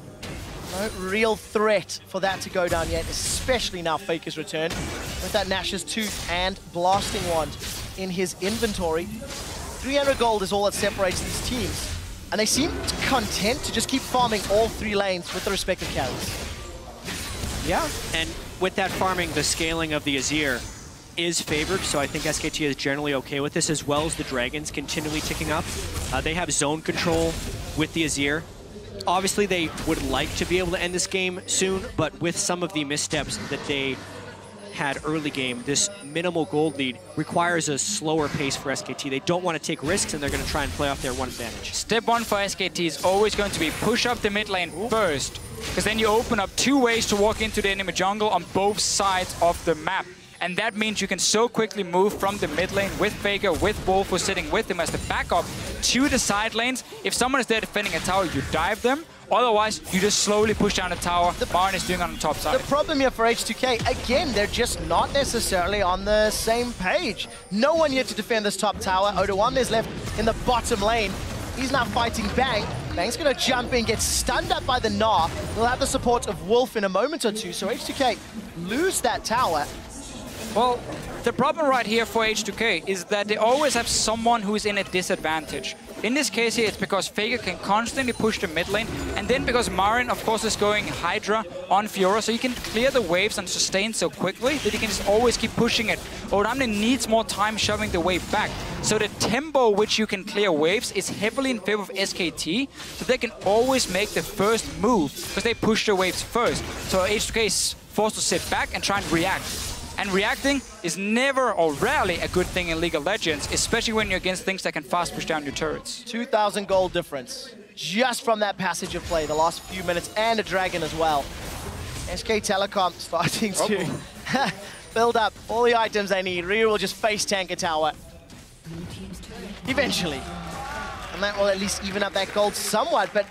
S11: no real threat for that to go down yet, especially now Faker's returned with that Nash's Tooth and Blasting Wand in his inventory. 300 gold is all that separates these teams, and they seem content to just keep farming all three lanes with the respective carries.
S13: Yeah, and with that farming, the scaling of the Azir is favored, so I think SKT is generally okay with this, as well as the Dragons continually ticking up. They have zone control with the Azir. Obviously, they would like to be able to end this game soon, but with some of the missteps that they had early game, this minimal gold lead requires a slower pace for SKT. They don't want to take risks, and they're going to try and play off their one advantage.
S12: Step one for SKT is always going to be push up the mid lane first, because then you open up two ways to walk into the enemy jungle on both sides of the map. And that means you can so quickly move from the mid lane with Faker, with Wolf, who's sitting with him as the backup, to the side lanes. If someone is there defending a tower, you dive them. Otherwise, you just slowly push down the tower. Marin is doing on the top side.
S11: The problem here for H2K, again, they're just not necessarily on the same page. No one yet to defend this top tower. Odoamne is left in the bottom lane. He's now fighting Bang. Bang's going to jump in, get stunned up by the Gnar. We'll have the support of Wolf in a moment or two, so H2K lose that tower.
S12: Well, the problem right here for H2K is that they always have someone who is in a disadvantage. In this case here, it's because Faker can constantly push the mid lane, and then because Marin, of course, is going Hydra on Fiora, so he can clear the waves and sustain so quickly that he can just always keep pushing it. Odoamne needs more time shoving the wave back. So the tempo which you can clear waves is heavily in favor of SKT, so they can always make the first move, because they push the waves first. So H2K is forced to sit back and try and react. And reacting is never or rarely a good thing in League of Legends, especially when you're against things that can fast push down your turrets.
S11: 2,000 gold difference just from that passage of play, the last few minutes, and a dragon as well. SK Telecom starting to build up all the items they need. Ryu will just face tank a tower. Eventually. And that will at least even up that gold somewhat, but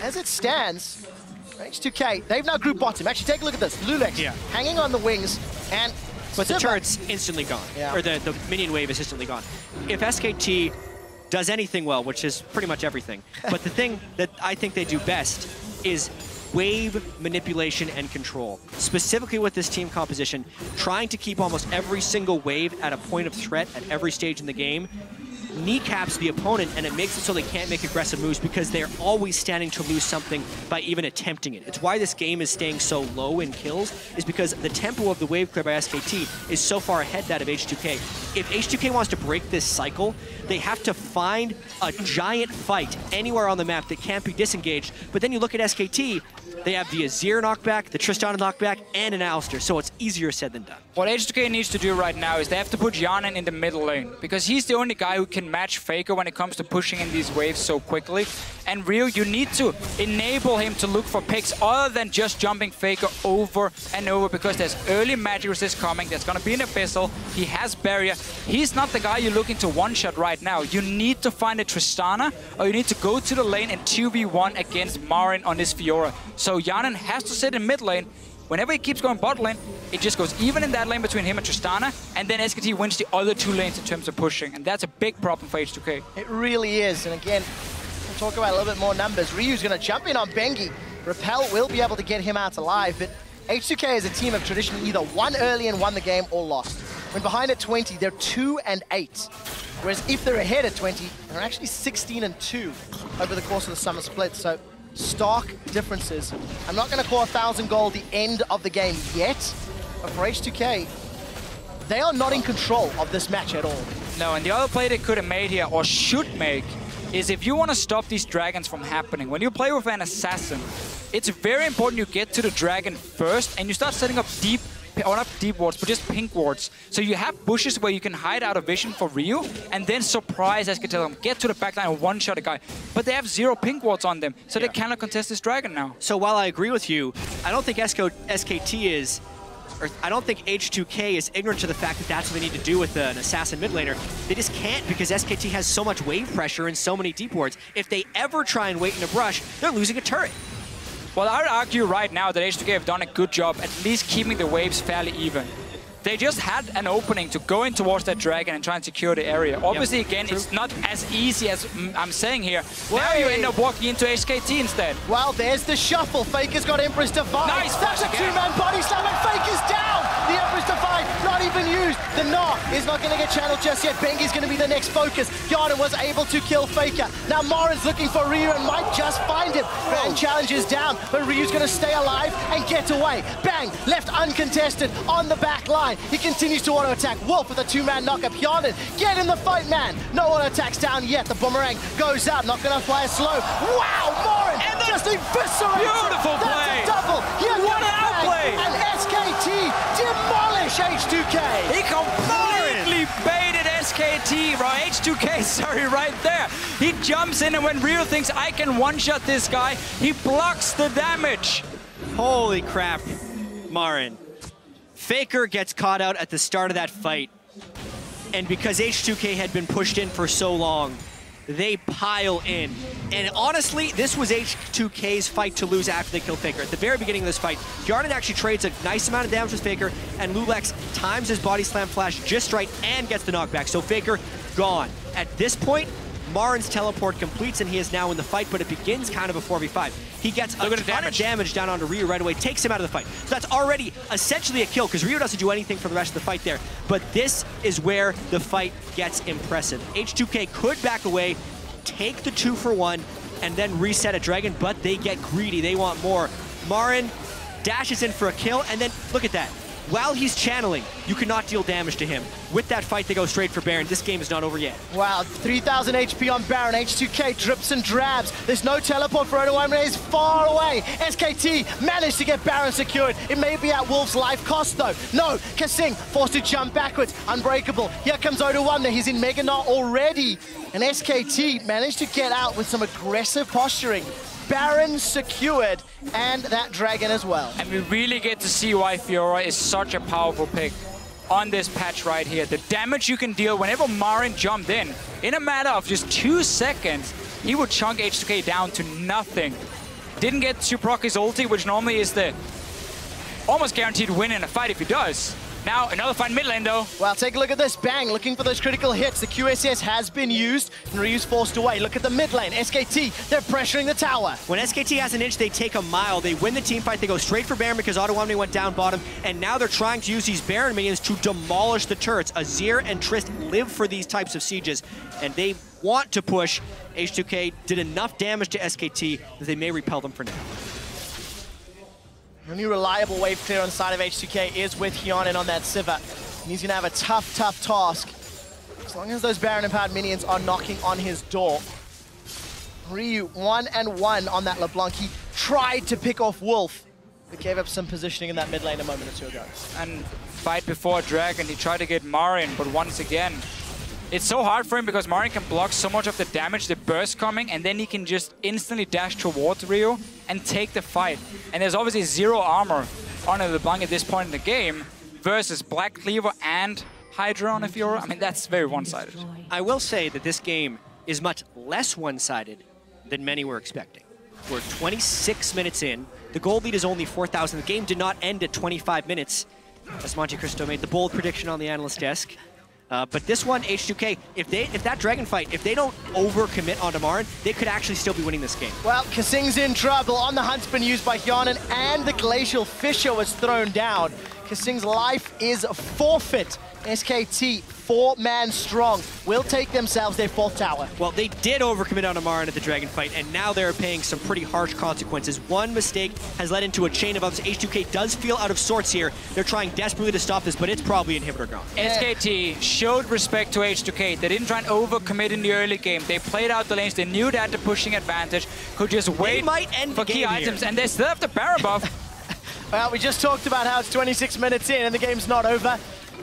S11: as it stands, H2K, they've now grouped bottom. Actually, take a look at this. Lulex hanging on the wings, and
S13: but the turret's instantly gone, or the minion wave is instantly gone. If SKT does anything well, which is pretty much everything, but the thing that I think they do best is wave manipulation and control. Specifically with this team composition, trying to keep almost every single wave at a point of threat at every stage in the game kneecaps the opponent, and it makes it so they can't make aggressive moves because they're always standing to lose something by even attempting it. It's why this game is staying so low in kills, is because the tempo of the wave clear by SKT is so far ahead that of H2K. If H2K wants to break this cycle, they have to find a giant fight anywhere on the map that can't be disengaged. But then you look at SKT, they have the Azir knockback, the Tristana knockback, and an Alistar, so it's easier said than done.
S12: What H2K needs to do right now is they have to put Hyanin in the middle lane, because he's the only guy who can match Faker when it comes to pushing in these waves so quickly. And Ryu, you need to enable him to look for picks other than just jumping Faker over and over, because there's early magic resist coming, there's gonna be an Abyssal, he has barrier. He's not the guy you're looking to one-shot right now. You need to find a Tristana, or you need to go to the lane and 2v1 against Marin on this Fiora. So Hyanin has to sit in mid lane. Whenever he keeps going bot lane, it just goes even in that lane between him and Tristana, and then SKT wins the other two lanes in terms of pushing, and that's a big problem for H2K.
S11: It really is, and again, we'll talk about a little bit more numbers. Ryu's going to jump in on Bengi. Repel will be able to get him out alive, but H2K is a team of traditionally either won early and won the game or lost. When behind at 20, they're 2-8. Whereas if they're ahead at 20, they're actually 16-2 over the course of the summer split. So stark differences. I'm not going to call 1,000 gold the end of the game yet, but for H2K, they are not in control of this match at all.
S12: No, and the other play they could have made here, or should make, is if you want to stop these dragons from happening, when you play with an assassin, it's very important you get to the dragon first and you start setting up deep or not deep wards, but just pink wards. So you have bushes where you can hide out of vision for Ryu and then surprise SKT, get to the backline and one-shot a guy. But they have 0 pink wards on them, so they cannot contest this dragon now.
S13: So while I agree with you, I don't think SKT is, or I don't think H2K is ignorant to the fact that that's what they need to do with an assassin mid laner. They just can't because SKT has so much wave pressure and so many deep wards. If they ever try and wait in a brush, they're losing a turret.
S12: Well, I would argue right now that H2K have done a good job at least keeping the waves fairly even. They just had an opening to go in towards that dragon and try and secure the area. Obviously, again, it's not as easy as I'm saying here. Now you end up walking into SKT instead.
S11: Well, there's the shuffle. Faker's got Empress Divide.
S12: Nice.
S11: That's a 2-man body slam, and Faker's down. The Empress Divide not even used. The Gnar is not going to get channeled just yet. Bengi's going to be the next focus. Yana was able to kill Faker. Now Marin's looking for Ryu and might just find him. Bang challenges down, but Ryu's going to stay alive and get away. Bang, left uncontested on the back line. He continues to auto-attack. Wolf with a 2-man knockup. Hyonin, get in the fight, man. No auto-attacks down yet. The boomerang goes out. Not going to fly slow. Wow, Marin just eviscerates.
S12: Beautiful play.
S11: That's a double.
S12: What an outplay.
S11: And SKT demolish H2K.
S12: He completely baited SKT, right? H2K, sorry, right there. He jumps in, and when Ryu thinks I can one-shot this guy, he blocks the damage.
S13: Holy crap, Marin. Faker gets caught out at the start of that fight. And because H2K had been pushed in for so long, they pile in. And honestly, this was H2K's fight to lose after they killed Faker. At the very beginning of this fight, Hyonin actually trades a nice amount of damage with Faker, and Lulex times his body slam flash just right and gets the knockback. So Faker, gone. At this point, Marin's teleport completes, and he is now in the fight, but it begins kind of a 4v5. He gets a ton of damage down onto Ryu right away, takes him out of the fight. So that's already essentially a kill, because Ryu doesn't do anything for the rest of the fight there. But this is where the fight gets impressive. H2K could back away, take the 2-for-1, and then reset a dragon, but they get greedy. They want more. Marin dashes in for a kill, and then look at that. While he's channeling, you cannot deal damage to him. With that fight, they go straight for Baron. This game is not over yet.
S11: Wow, 3,000 HP on Baron. H2K drips and drabs. There's no teleport for Odoamne. He's far away. SKT managed to get Baron secured. It may be at Wolf's life cost, though. No, Kasing forced to jump backwards. Unbreakable. Here comes Odoamne. He's in Mega Gnar already. And SKT managed to get out with some aggressive posturing. Baron secured, and that dragon as well.
S12: And we really get to see why Fiora is such a powerful pick on this patch right here. The damage you can deal whenever Marin jumped in a matter of just 2 seconds, he would chunk H2K down to nothing. Didn't get to proc his ulti, which normally is the almost guaranteed win in a fight if he does. Now, another fight mid lane, though.
S11: Well, take a look at this. Bang, looking for those critical hits. The QSS has been used, and Ryu's forced away. Look at the mid lane. SKT, they're pressuring the tower.
S13: When SKT has an inch, they take a mile. They win the team fight. They go straight for Baron because Odoamne went down bottom, and now they're trying to use these Baron minions to demolish the turrets. Azir and Trist live for these types of sieges, and they want to push. H2K did enough damage to SKT that they may repel them for now.
S11: The only reliable wave clear on the side of H2K is with Hyonin on that Sivir. And he's going to have a tough, tough task. As long as those Baron-empowered minions are knocking on his door. Ryu, 1-1 on that LeBlanc. He tried to pick off Wolf, but gave up some positioning in that mid lane a moment or two ago.
S12: And fight before Dragon, he tried to get Marin, but once again, it's so hard for him because Marin can block so much of the damage, the burst coming, and then he can just instantly dash towards Ryu and take the fight. And there's obviously 0 armor on LeBlanc at this point in the game versus Black Cleaver and Hydra on a Fiora. I mean, that's very one-sided.
S13: I will say that this game is much less one-sided than many were expecting. We're 26 minutes in. The gold lead is only 4,000. The game did not end at 25 minutes, as Monte Cristo made the bold prediction on the analyst desk. But this one, H2K, if that dragon fight, if they don't overcommit onto Marin, they could actually still be winning this game.
S11: Well, Kasing's in trouble. On the hunt's been used by Hyonin, and the Glacial Fissure was thrown down. Kasing's life is forfeit. SKT, 4-man strong, will take themselves their 4th tower.
S13: Well, they did overcommit onto Marin at the dragon fight, and now they're paying some pretty harsh consequences. One mistake has led into a chain of ups. H2K does feel out of sorts here. They're trying desperately to stop this, but it's probably inhibitor ground.
S12: SKT showed respect to H2K. They didn't try and overcommit in the early game. They played out the lanes. They knew that the pushing advantage could just wait
S13: might end
S12: for key items, and they still have the Baron buff.
S11: Well, we just talked about how it's 26 minutes in and the game's not over.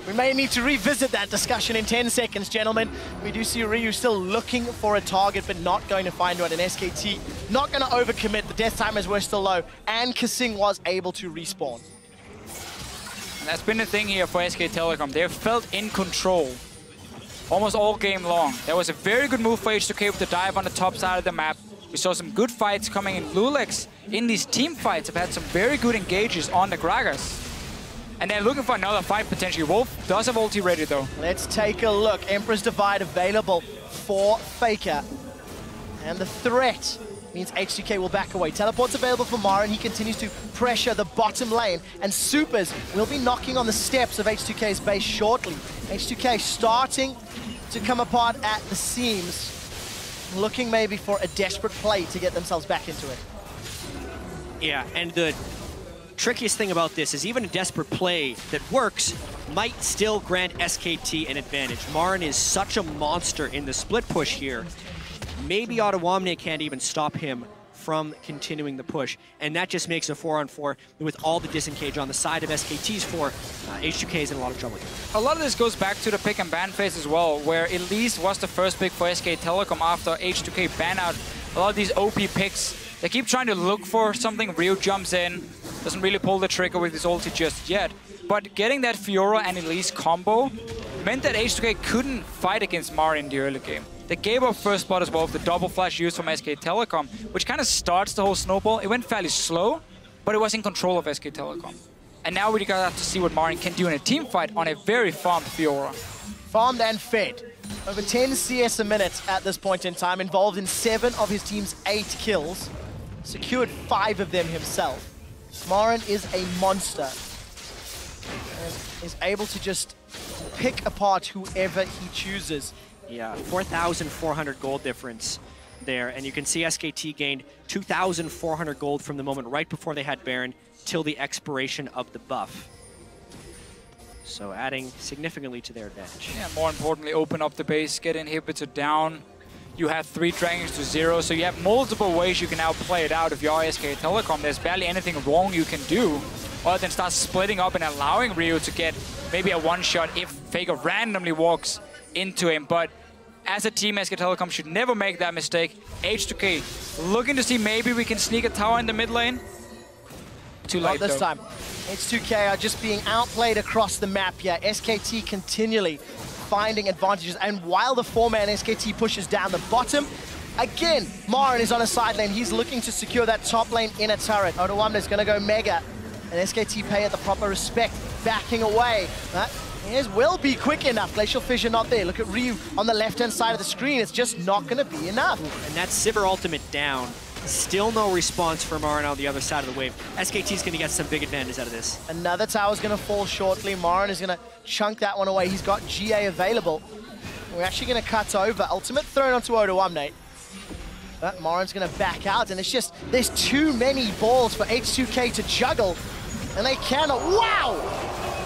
S11: We may need to revisit that discussion in 10 seconds, gentlemen. We do see Ryu still looking for a target, but not going to find one. And SKT not going to overcommit. The death timers were still low, and Kasing was able to respawn.
S12: And that's been the thing here for SK Telecom. They've felt in control almost all game long. There was a very good move for H2K with the dive on the top side of the map. We saw some good fights coming in. Lulex in these team fights have had some very good engages on the Gragas. And they're looking for another fight potentially. Wolf does have ulti ready though.
S11: Let's take a look. Emperor's Divide available for Faker. And the threat means H2K will back away. Teleport's available for Mara, and he continues to pressure the bottom lane. And Supers will be knocking on the steps of H2K's base shortly. H2K starting to come apart at the seams. Looking maybe for a desperate play to get themselves back into it.
S13: Yeah, and the trickiest thing about this is even a desperate play that works might still grant SKT an advantage. Marin is such a monster in the split push here. Maybe Ottawamne can't even stop him from continuing the push, and that just makes a 4-on-4 with all the disengage on the side of SKT's for H2K is in a lot of trouble here.
S12: A lot of this goes back to the pick and ban phase as well, where Elise was the first pick for SK Telecom after H2K ban out a lot of these OP picks. They keep trying to look for something. Ryu jumps in, doesn't really pull the trigger with his ulti just yet. But getting that Fiora and Elise combo meant that H2K couldn't fight against Mara in the early game. They gave up first spot as well with the double flash used from SK Telecom, which kind of starts the whole snowball. It went fairly slow, but it was in control of SK Telecom. And now we got to see what Marin can do in a team fight on a very farmed Fiora.
S11: Farmed and fed. Over 10 CS a minute at this point in time, involved in 7 of his team's 8 kills. Secured 5 of them himself. Marin is a monster. And is able to just pick apart whoever he chooses.
S13: Yeah, 4,400 gold difference there. And you can see SKT gained 2,400 gold from the moment right before they had Baron till the expiration of the buff. So adding significantly to their advantage.
S12: Yeah, more importantly, open up the base, get inhibitor down. You have 3 dragons to 0, so you have multiple ways you can now play it out if you are SK Telecom. There's barely anything wrong you can do other than start splitting up and allowing Ryu to get maybe a one-shot if Faker randomly walks into him. But as a team, SK Telecom should never make that mistake. H2K looking to see maybe we can sneak a tower in the mid lane. Too late
S11: Not this time. H2K are just being outplayed across the map here. SKT continually finding advantages, and while the 4-man SKT pushes down the bottom, again, Marin is on a side lane. He's looking to secure that top lane in a turret. Ottawamne is going to go mega, and SKT pay it the proper respect, backing away. That will be quick enough. Glacial Fissure not there. Look at Ryu on the left-hand side of the screen. It's just not going to be enough.
S13: And that Sivir ultimate down. Still no response for Marin on the other side of the wave. SKT's going to get some big advantage out of this.
S11: Another tower's going to fall shortly. Marin is going to chunk that one away. He's got GA available. We're actually going to cut over. Ultimate thrown onto Ottawamne. But Marin's going to back out, and it's just, there's too many balls for H2K to juggle, and they cannot. Wow!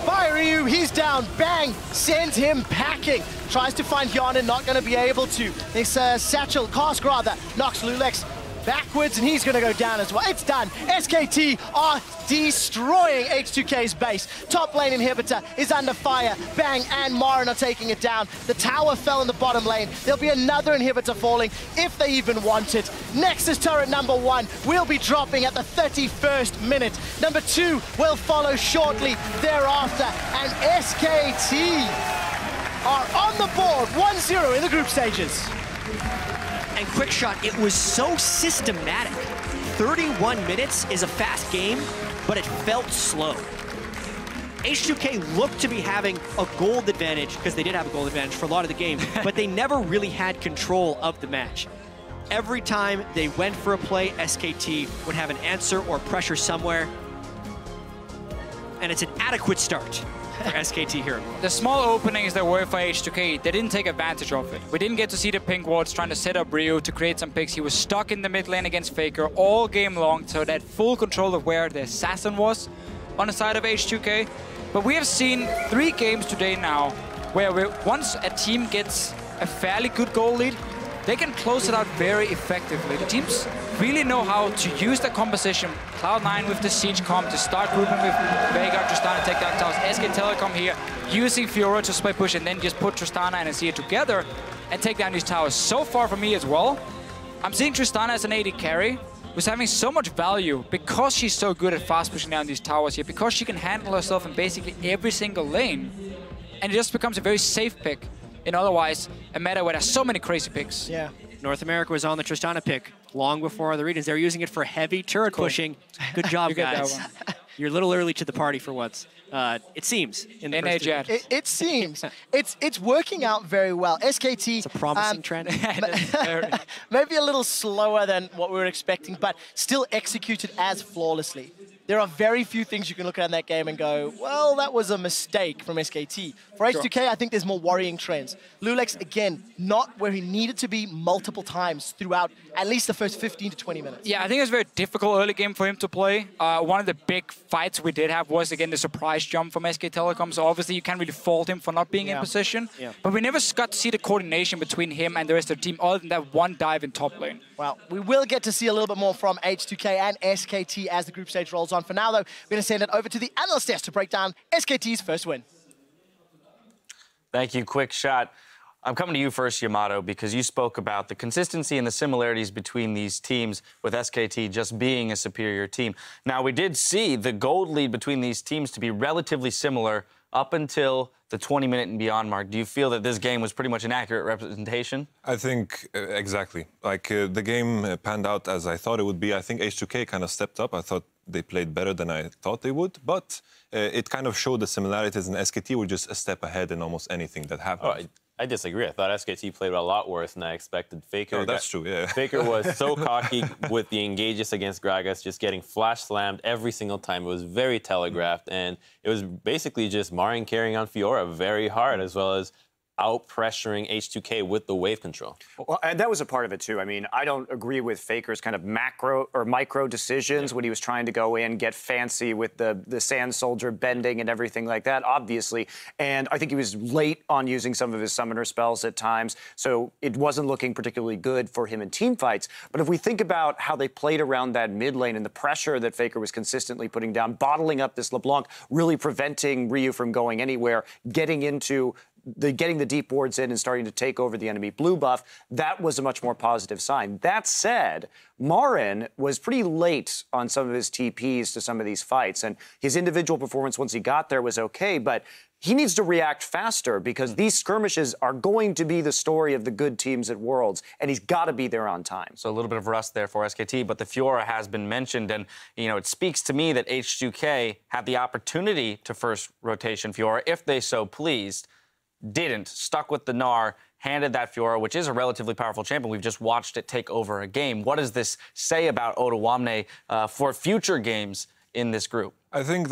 S11: By Ryu, he's down. Bang! Sends him packing. Tries to find Yana, not going to be able to. This Satchel, Cask rather, knocks Lulex backwards, and he's going to go down as well. It's done. SKT are destroying H2K's base. Top lane inhibitor is under fire. Bang and Marin are taking it down. The tower fell in the bottom lane. There'll be another inhibitor falling if they even want it. Nexus turret number 1 will be dropping at the 31st minute. Number 2 will follow shortly thereafter. And SKT are on the board 1-0 in the group stages.
S13: And quick shot, it was so systematic. 31 minutes is a fast game, but it felt slow. H2K looked to be having a gold advantage, because they did have a gold advantage for a lot of the game, but they never really had control of the match. Every time they went for a play, SKT would have an answer or pressure somewhere. And it's an adequate start for SKT here.
S12: The small openings that were for H2K, they didn't take advantage of it. We didn't get to see the pink wards trying to set up Ryu to create some picks. He was stuck in the mid lane against Faker all game long, so that full control of where the assassin was on the side of H2K. But we have seen 3 games today now where once a team gets a fairly good goal lead, they can close it out very effectively. The teams really know how to use the composition. Cloud9 with the Siege comp to start grouping with Vega, Tristana, take down towers. SK Telecom here using Fiora to split push and then just put Tristana and Azir together and take down these towers. So far for me as well, I'm seeing Tristana as an AD carry, who's having so much value because she's so good at fast pushing down these towers here, because she can handle herself in basically every single lane. And it just becomes a very safe pick in otherwise a meta where there's so many crazy picks.
S13: Yeah. North America was on the Tristana pick long before other regions. They were using it for heavy turret pushing. Good job, guys. You're a little early to the party for once. It seems. In the
S11: it seems. It's working out very well. SKT...
S13: It's a promising trend.
S11: Maybe a little slower than what we were expecting, but still executed as flawlessly. There are very few things you can look at in that game and go, well, that was a mistake from SKT. For H2K, I think there's more worrying trends. Lulex, again, not where he needed to be multiple times throughout at least the first 15 to 20 minutes.
S12: Yeah, I think it was a very difficult early game for him to play. One of the big fights we did have was, again, the surprise jump from SK Telecom. So obviously you can't really fault him for not being in position. Yeah. But we never got to see the coordination between him and the rest of the team other than that one dive in top lane.
S11: Well, we will get to see a little bit more from H2K and SKT as the group stage rolls on. For now, though, we're going to send it over to the analyst desk to break down SKT's first win.
S1: Thank you. Quick shot. I'm coming to you first, Yamato, because you spoke about the consistency and the similarities between these teams, with SKT just being a superior team. Now, we did see the gold lead between these teams to be relatively similar up until the 20-minute and beyond mark. Do you feel that this game was pretty much an accurate representation?
S7: I think exactly. Like the game panned out as I thought it would be. I think H2K kind of stepped up. I thought they played better than I thought they would, but it kind of showed the similarities, and SKT were just a step ahead in almost anything that happened.
S9: I disagree. I thought SKT played a lot worse than I expected. Faker,
S7: oh, that's true, yeah.
S9: Faker was so cocky with the engages against Gragas, just getting flash slammed every single time. It was very telegraphed, and it was basically just Marin carrying on Fiora very hard, as well as out-pressuring H2K with the wave control.
S8: Well, and that was a part of it, too. I mean, I don't agree with Faker's kind of macro or micro decisions when he was trying to go in, get fancy with the Sand Soldier bending and everything like that, obviously. And I think he was late on using some of his summoner spells at times, so it wasn't looking particularly good for him in team fights. But if we think about how they played around that mid lane and the pressure that Faker was consistently putting down, bottling up this LeBlanc, really preventing Ryu from going anywhere, getting the deep wards in and starting to take over the enemy blue buff, that was a much more positive sign. That said, Marin was pretty late on some of his TPs to some of these fights, and his individual performance once he got there was okay, but he needs to react faster because these skirmishes are going to be the story of the good teams at Worlds, and he's got to be there on time.
S1: So a little bit of rust there for SKT, but the Fiora has been mentioned, and it speaks to me that H2K had the opportunity to first rotation Fiora if they so pleased. Didn't, stuck with the Gnar, handed that Fiora, which is a relatively powerful champion. We've just watched it take over a game. What does this say about Ottawamne for future games in this group?
S7: I think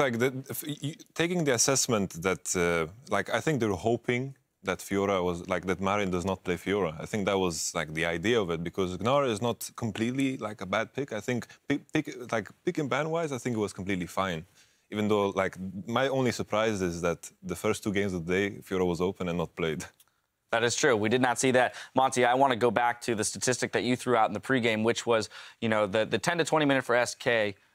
S7: taking the assessment that I think they're hoping that Fiora was that Marin does not play Fiora. I think that was the idea of it, because Gnar is not completely a bad pick. I think pick and ban wise, I think it was completely fine. Even though, my only surprise is that the first 2 games of the day, Fiora was open and not played.
S1: That is true. We did not see that. Monty, I want to go back to the statistic that you threw out in the pregame, which was, the 10 to 20 minute for SK,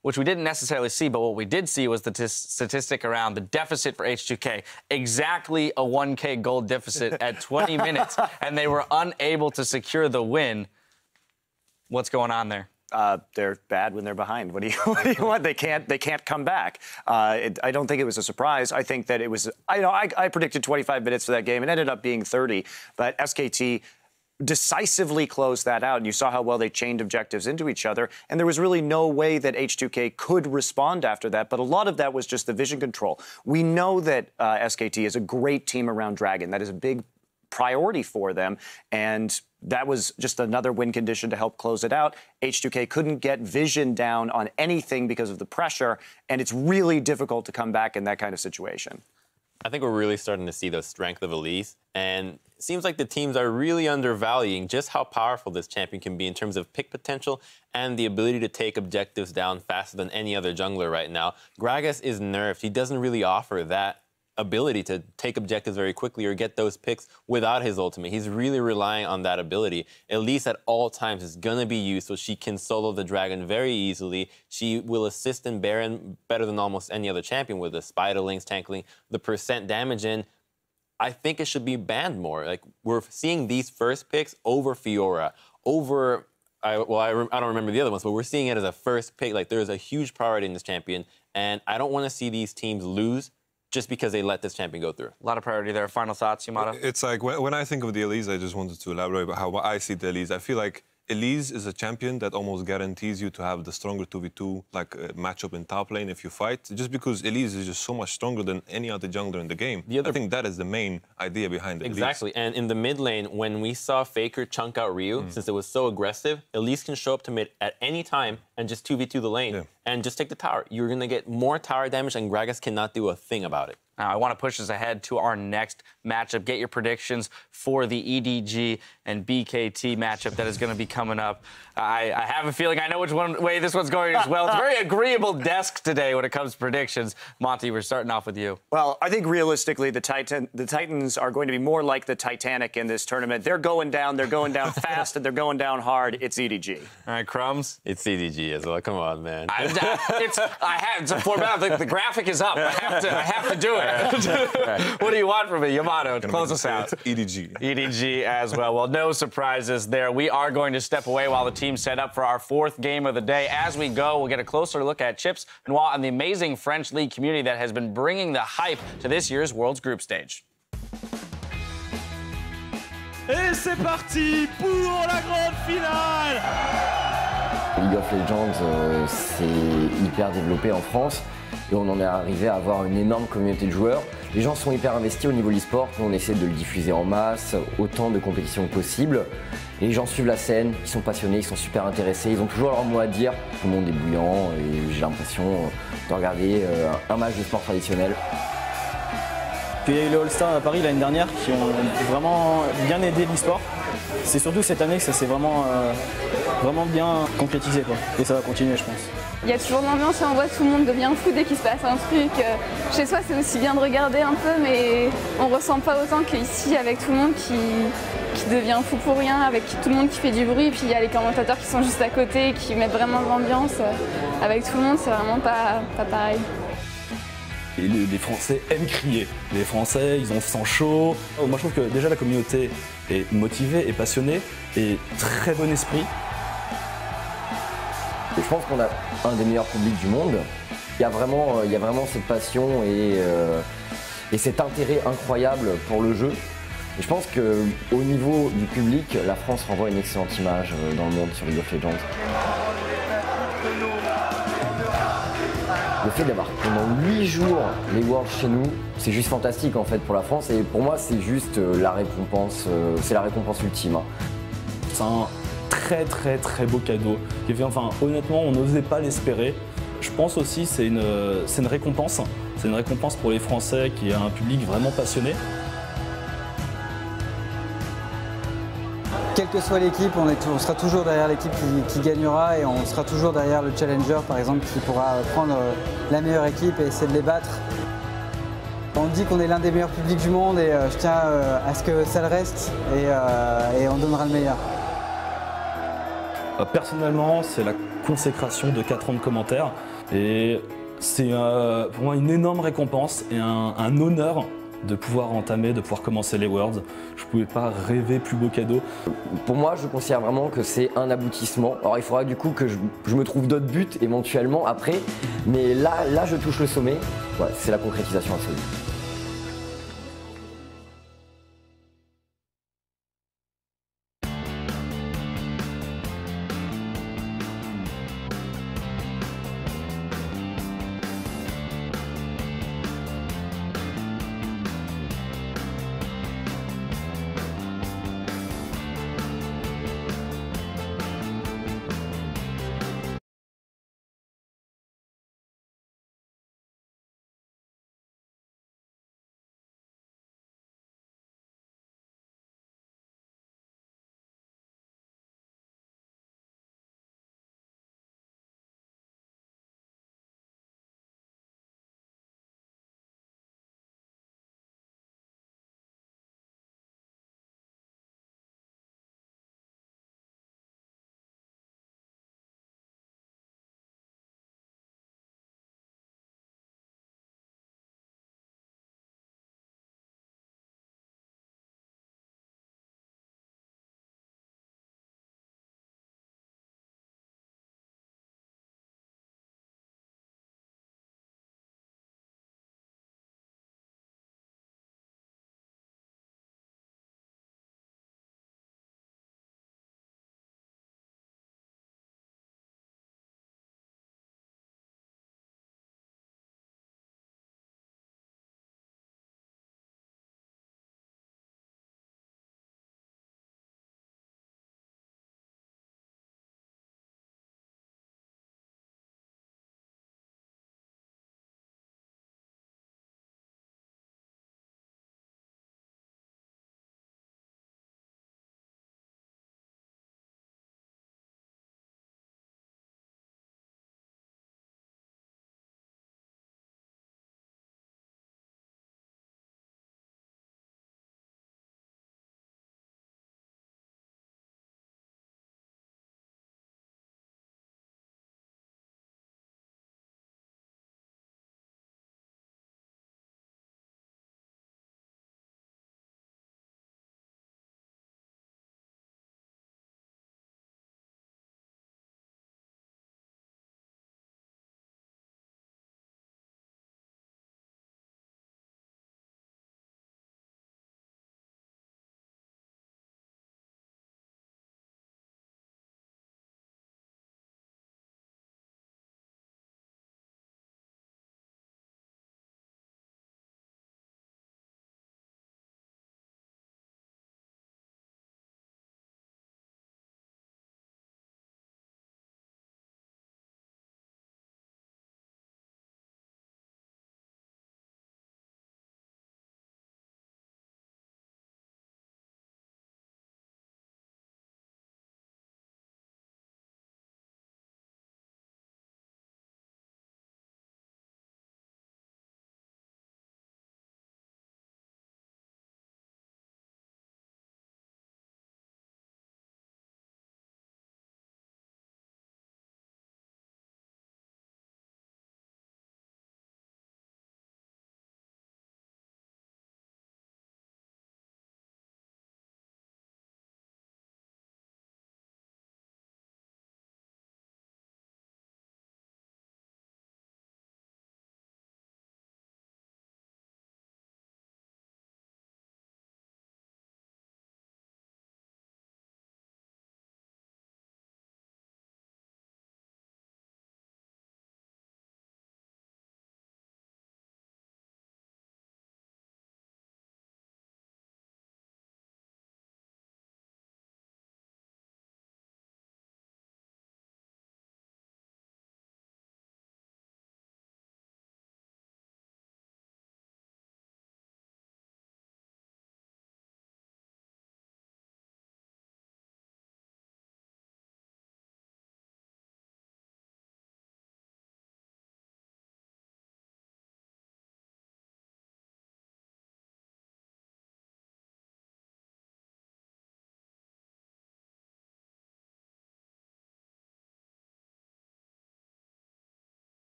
S1: which we didn't necessarily see, but what we did see was the statistic around the deficit for H2K. Exactly a 1K gold deficit at 20 minutes, and they were unable to secure the win. What's going on there?
S8: They're bad when they're behind. What do you want? They can't come back. I don't think it was a surprise. I think that it was. I predicted 25 minutes for that game. It ended up being 30. But SKT decisively closed that out. And you saw how well they chained objectives into each other. And there was really no way that H2K could respond after that. But a lot of that was just the vision control. We know that SKT is a great team around Dragon. That is a big priority for them, and that was just another win condition to help close it out. H2K couldn't get vision down on anything because of the pressure, and it's really difficult to come back in that kind of situation.
S9: I think we're really starting to see the strength of Elise, and it seems like the teams are really undervaluing just how powerful this champion can be in terms of pick potential and the ability to take objectives down faster than any other jungler right now. Gragas is nerfed. He doesn't really offer that ability to take objectives very quickly or get those picks without his ultimate. He's really relying on that ability. Elise at all times is going to be used so she can solo the dragon very easily. She will assist in Baron better than almost any other champion with the Spiderlings, Tankling, the percent damage in. I think it should be banned more. Like, we're seeing these first picks over Fiora, over... I don't remember the other ones, but we're seeing it as a first pick. Like, there's a huge priority in this champion, and I don't want to see these teams lose just because they let this champion go through.
S1: A lot of priority there. Final thoughts, Yamato?
S7: It's like, when I think of the Elise, I just wanted to elaborate about how I see the Elise. I feel like Elise is a champion that almost guarantees you to have the stronger 2v2 matchup in top lane if you fight, just because Elise is just so much stronger than any other jungler in the game. I think that is the main idea behind it.
S9: Exactly, and in the mid lane, when we saw Faker chunk out Ryu, since it was so aggressive, Elise can show up to mid at any time and just 2v2 the lane and just take the tower. You're going to get more tower damage, and Gragas cannot do a thing about it.
S1: Now, I want to push us ahead to our next matchup. Get your predictions for the EDG and BKT matchup that is going to be coming up. I have a feeling I know which way this one's going as well. It's a very agreeable desk today when it comes to predictions. Monty, we're starting off with you.
S8: Well, I think realistically, the Titans are going to be more like the Titanic in this tournament. They're going down fast, and they're going down hard. It's EDG.
S1: All right, Crumbs?
S9: It's EDG as well. Come on, man.
S1: It's a format. The graphic is up. I have to do it. What do you want from me, Yamato? Close us out.
S7: EDG.
S1: EDG as well. Well, no surprises there. We are going to step away while the team set up for our fourth game of the day. As we go, we'll get a closer look at Chips and Noah and the amazing French League community that has been bringing the hype to this year's World's Group Stage.
S3: Et c'est parti pour la grande finale.
S14: League of Legends, c'est hyper développé en France. Et on en est arrivé à avoir une énorme communauté de joueurs. Les gens sont hyper investis au niveau de l'e-sport. Nous, on essaie de le diffuser en masse, autant de compétitions que possible. Et les gens suivent la scène, ils sont passionnés, ils sont super intéressés. Ils ont toujours leur mot à dire. Tout le monde est bouillant et j'ai l'impression de regarder un match de sport traditionnel.
S15: Il y a eu les All-Stars à Paris l'année dernière qui ont vraiment bien aidé l'e-sport. C'est surtout cette année que ça s'est vraiment bien concrétisé, quoi. Et ça va continuer, je pense.
S16: Il y a toujours de l'ambiance et on voit tout le monde devient fou dès qu'il se passe un truc. Chez soi, c'est aussi bien de regarder un peu, mais on ressent pas autant qu'ici avec tout le monde qui devient fou pour rien, avec tout le monde qui fait du bruit. Et puis il y a les commentateurs qui sont juste à côté, qui mettent vraiment de l'ambiance. Avec tout le monde, c'est vraiment pas pareil.
S17: Et les Français aiment crier. Les Français, ils ont le sang chaud. Moi, je trouve que déjà la communauté est motivée et passionnée et très bon esprit.
S14: Et je pense qu'on a un des meilleurs publics du monde. Il y a vraiment cette passion et cet intérêt incroyable pour le jeu. Et je pense qu'au niveau du public, la France renvoie une excellente image dans le monde sur League of Legends. Le fait d'avoir pendant 8 jours les Worlds chez nous, c'est juste fantastique en fait pour la France. Et pour moi, c'est juste la récompense, c'est la récompense ultime.
S17: C'est un très beau cadeau. Enfin, honnêtement, on n'osait pas l'espérer. Je pense aussi que c'est une récompense. C'est une récompense pour les Français qui a un public vraiment passionné.
S18: Quelle que soit l'équipe, on sera toujours derrière l'équipe qui gagnera et on sera toujours derrière le challenger par exemple qui pourra prendre la meilleure équipe et essayer de les battre. On dit qu'on est l'un des meilleurs publics du monde et je tiens à ce que ça le reste et on donnera le meilleur.
S17: Personnellement, c'est la consécration de 4 ans de commentaires et c'est pour moi une énorme récompense et un honneur de pouvoir entamer, de pouvoir commencer les Worlds. Je ne pouvais pas rêver plus beau cadeau.
S14: Pour moi, je considère vraiment que c'est un aboutissement. Alors il faudra du coup que je me trouve d'autres buts éventuellement après, mais là je touche le sommet. Ouais, c'est la concrétisation absolue.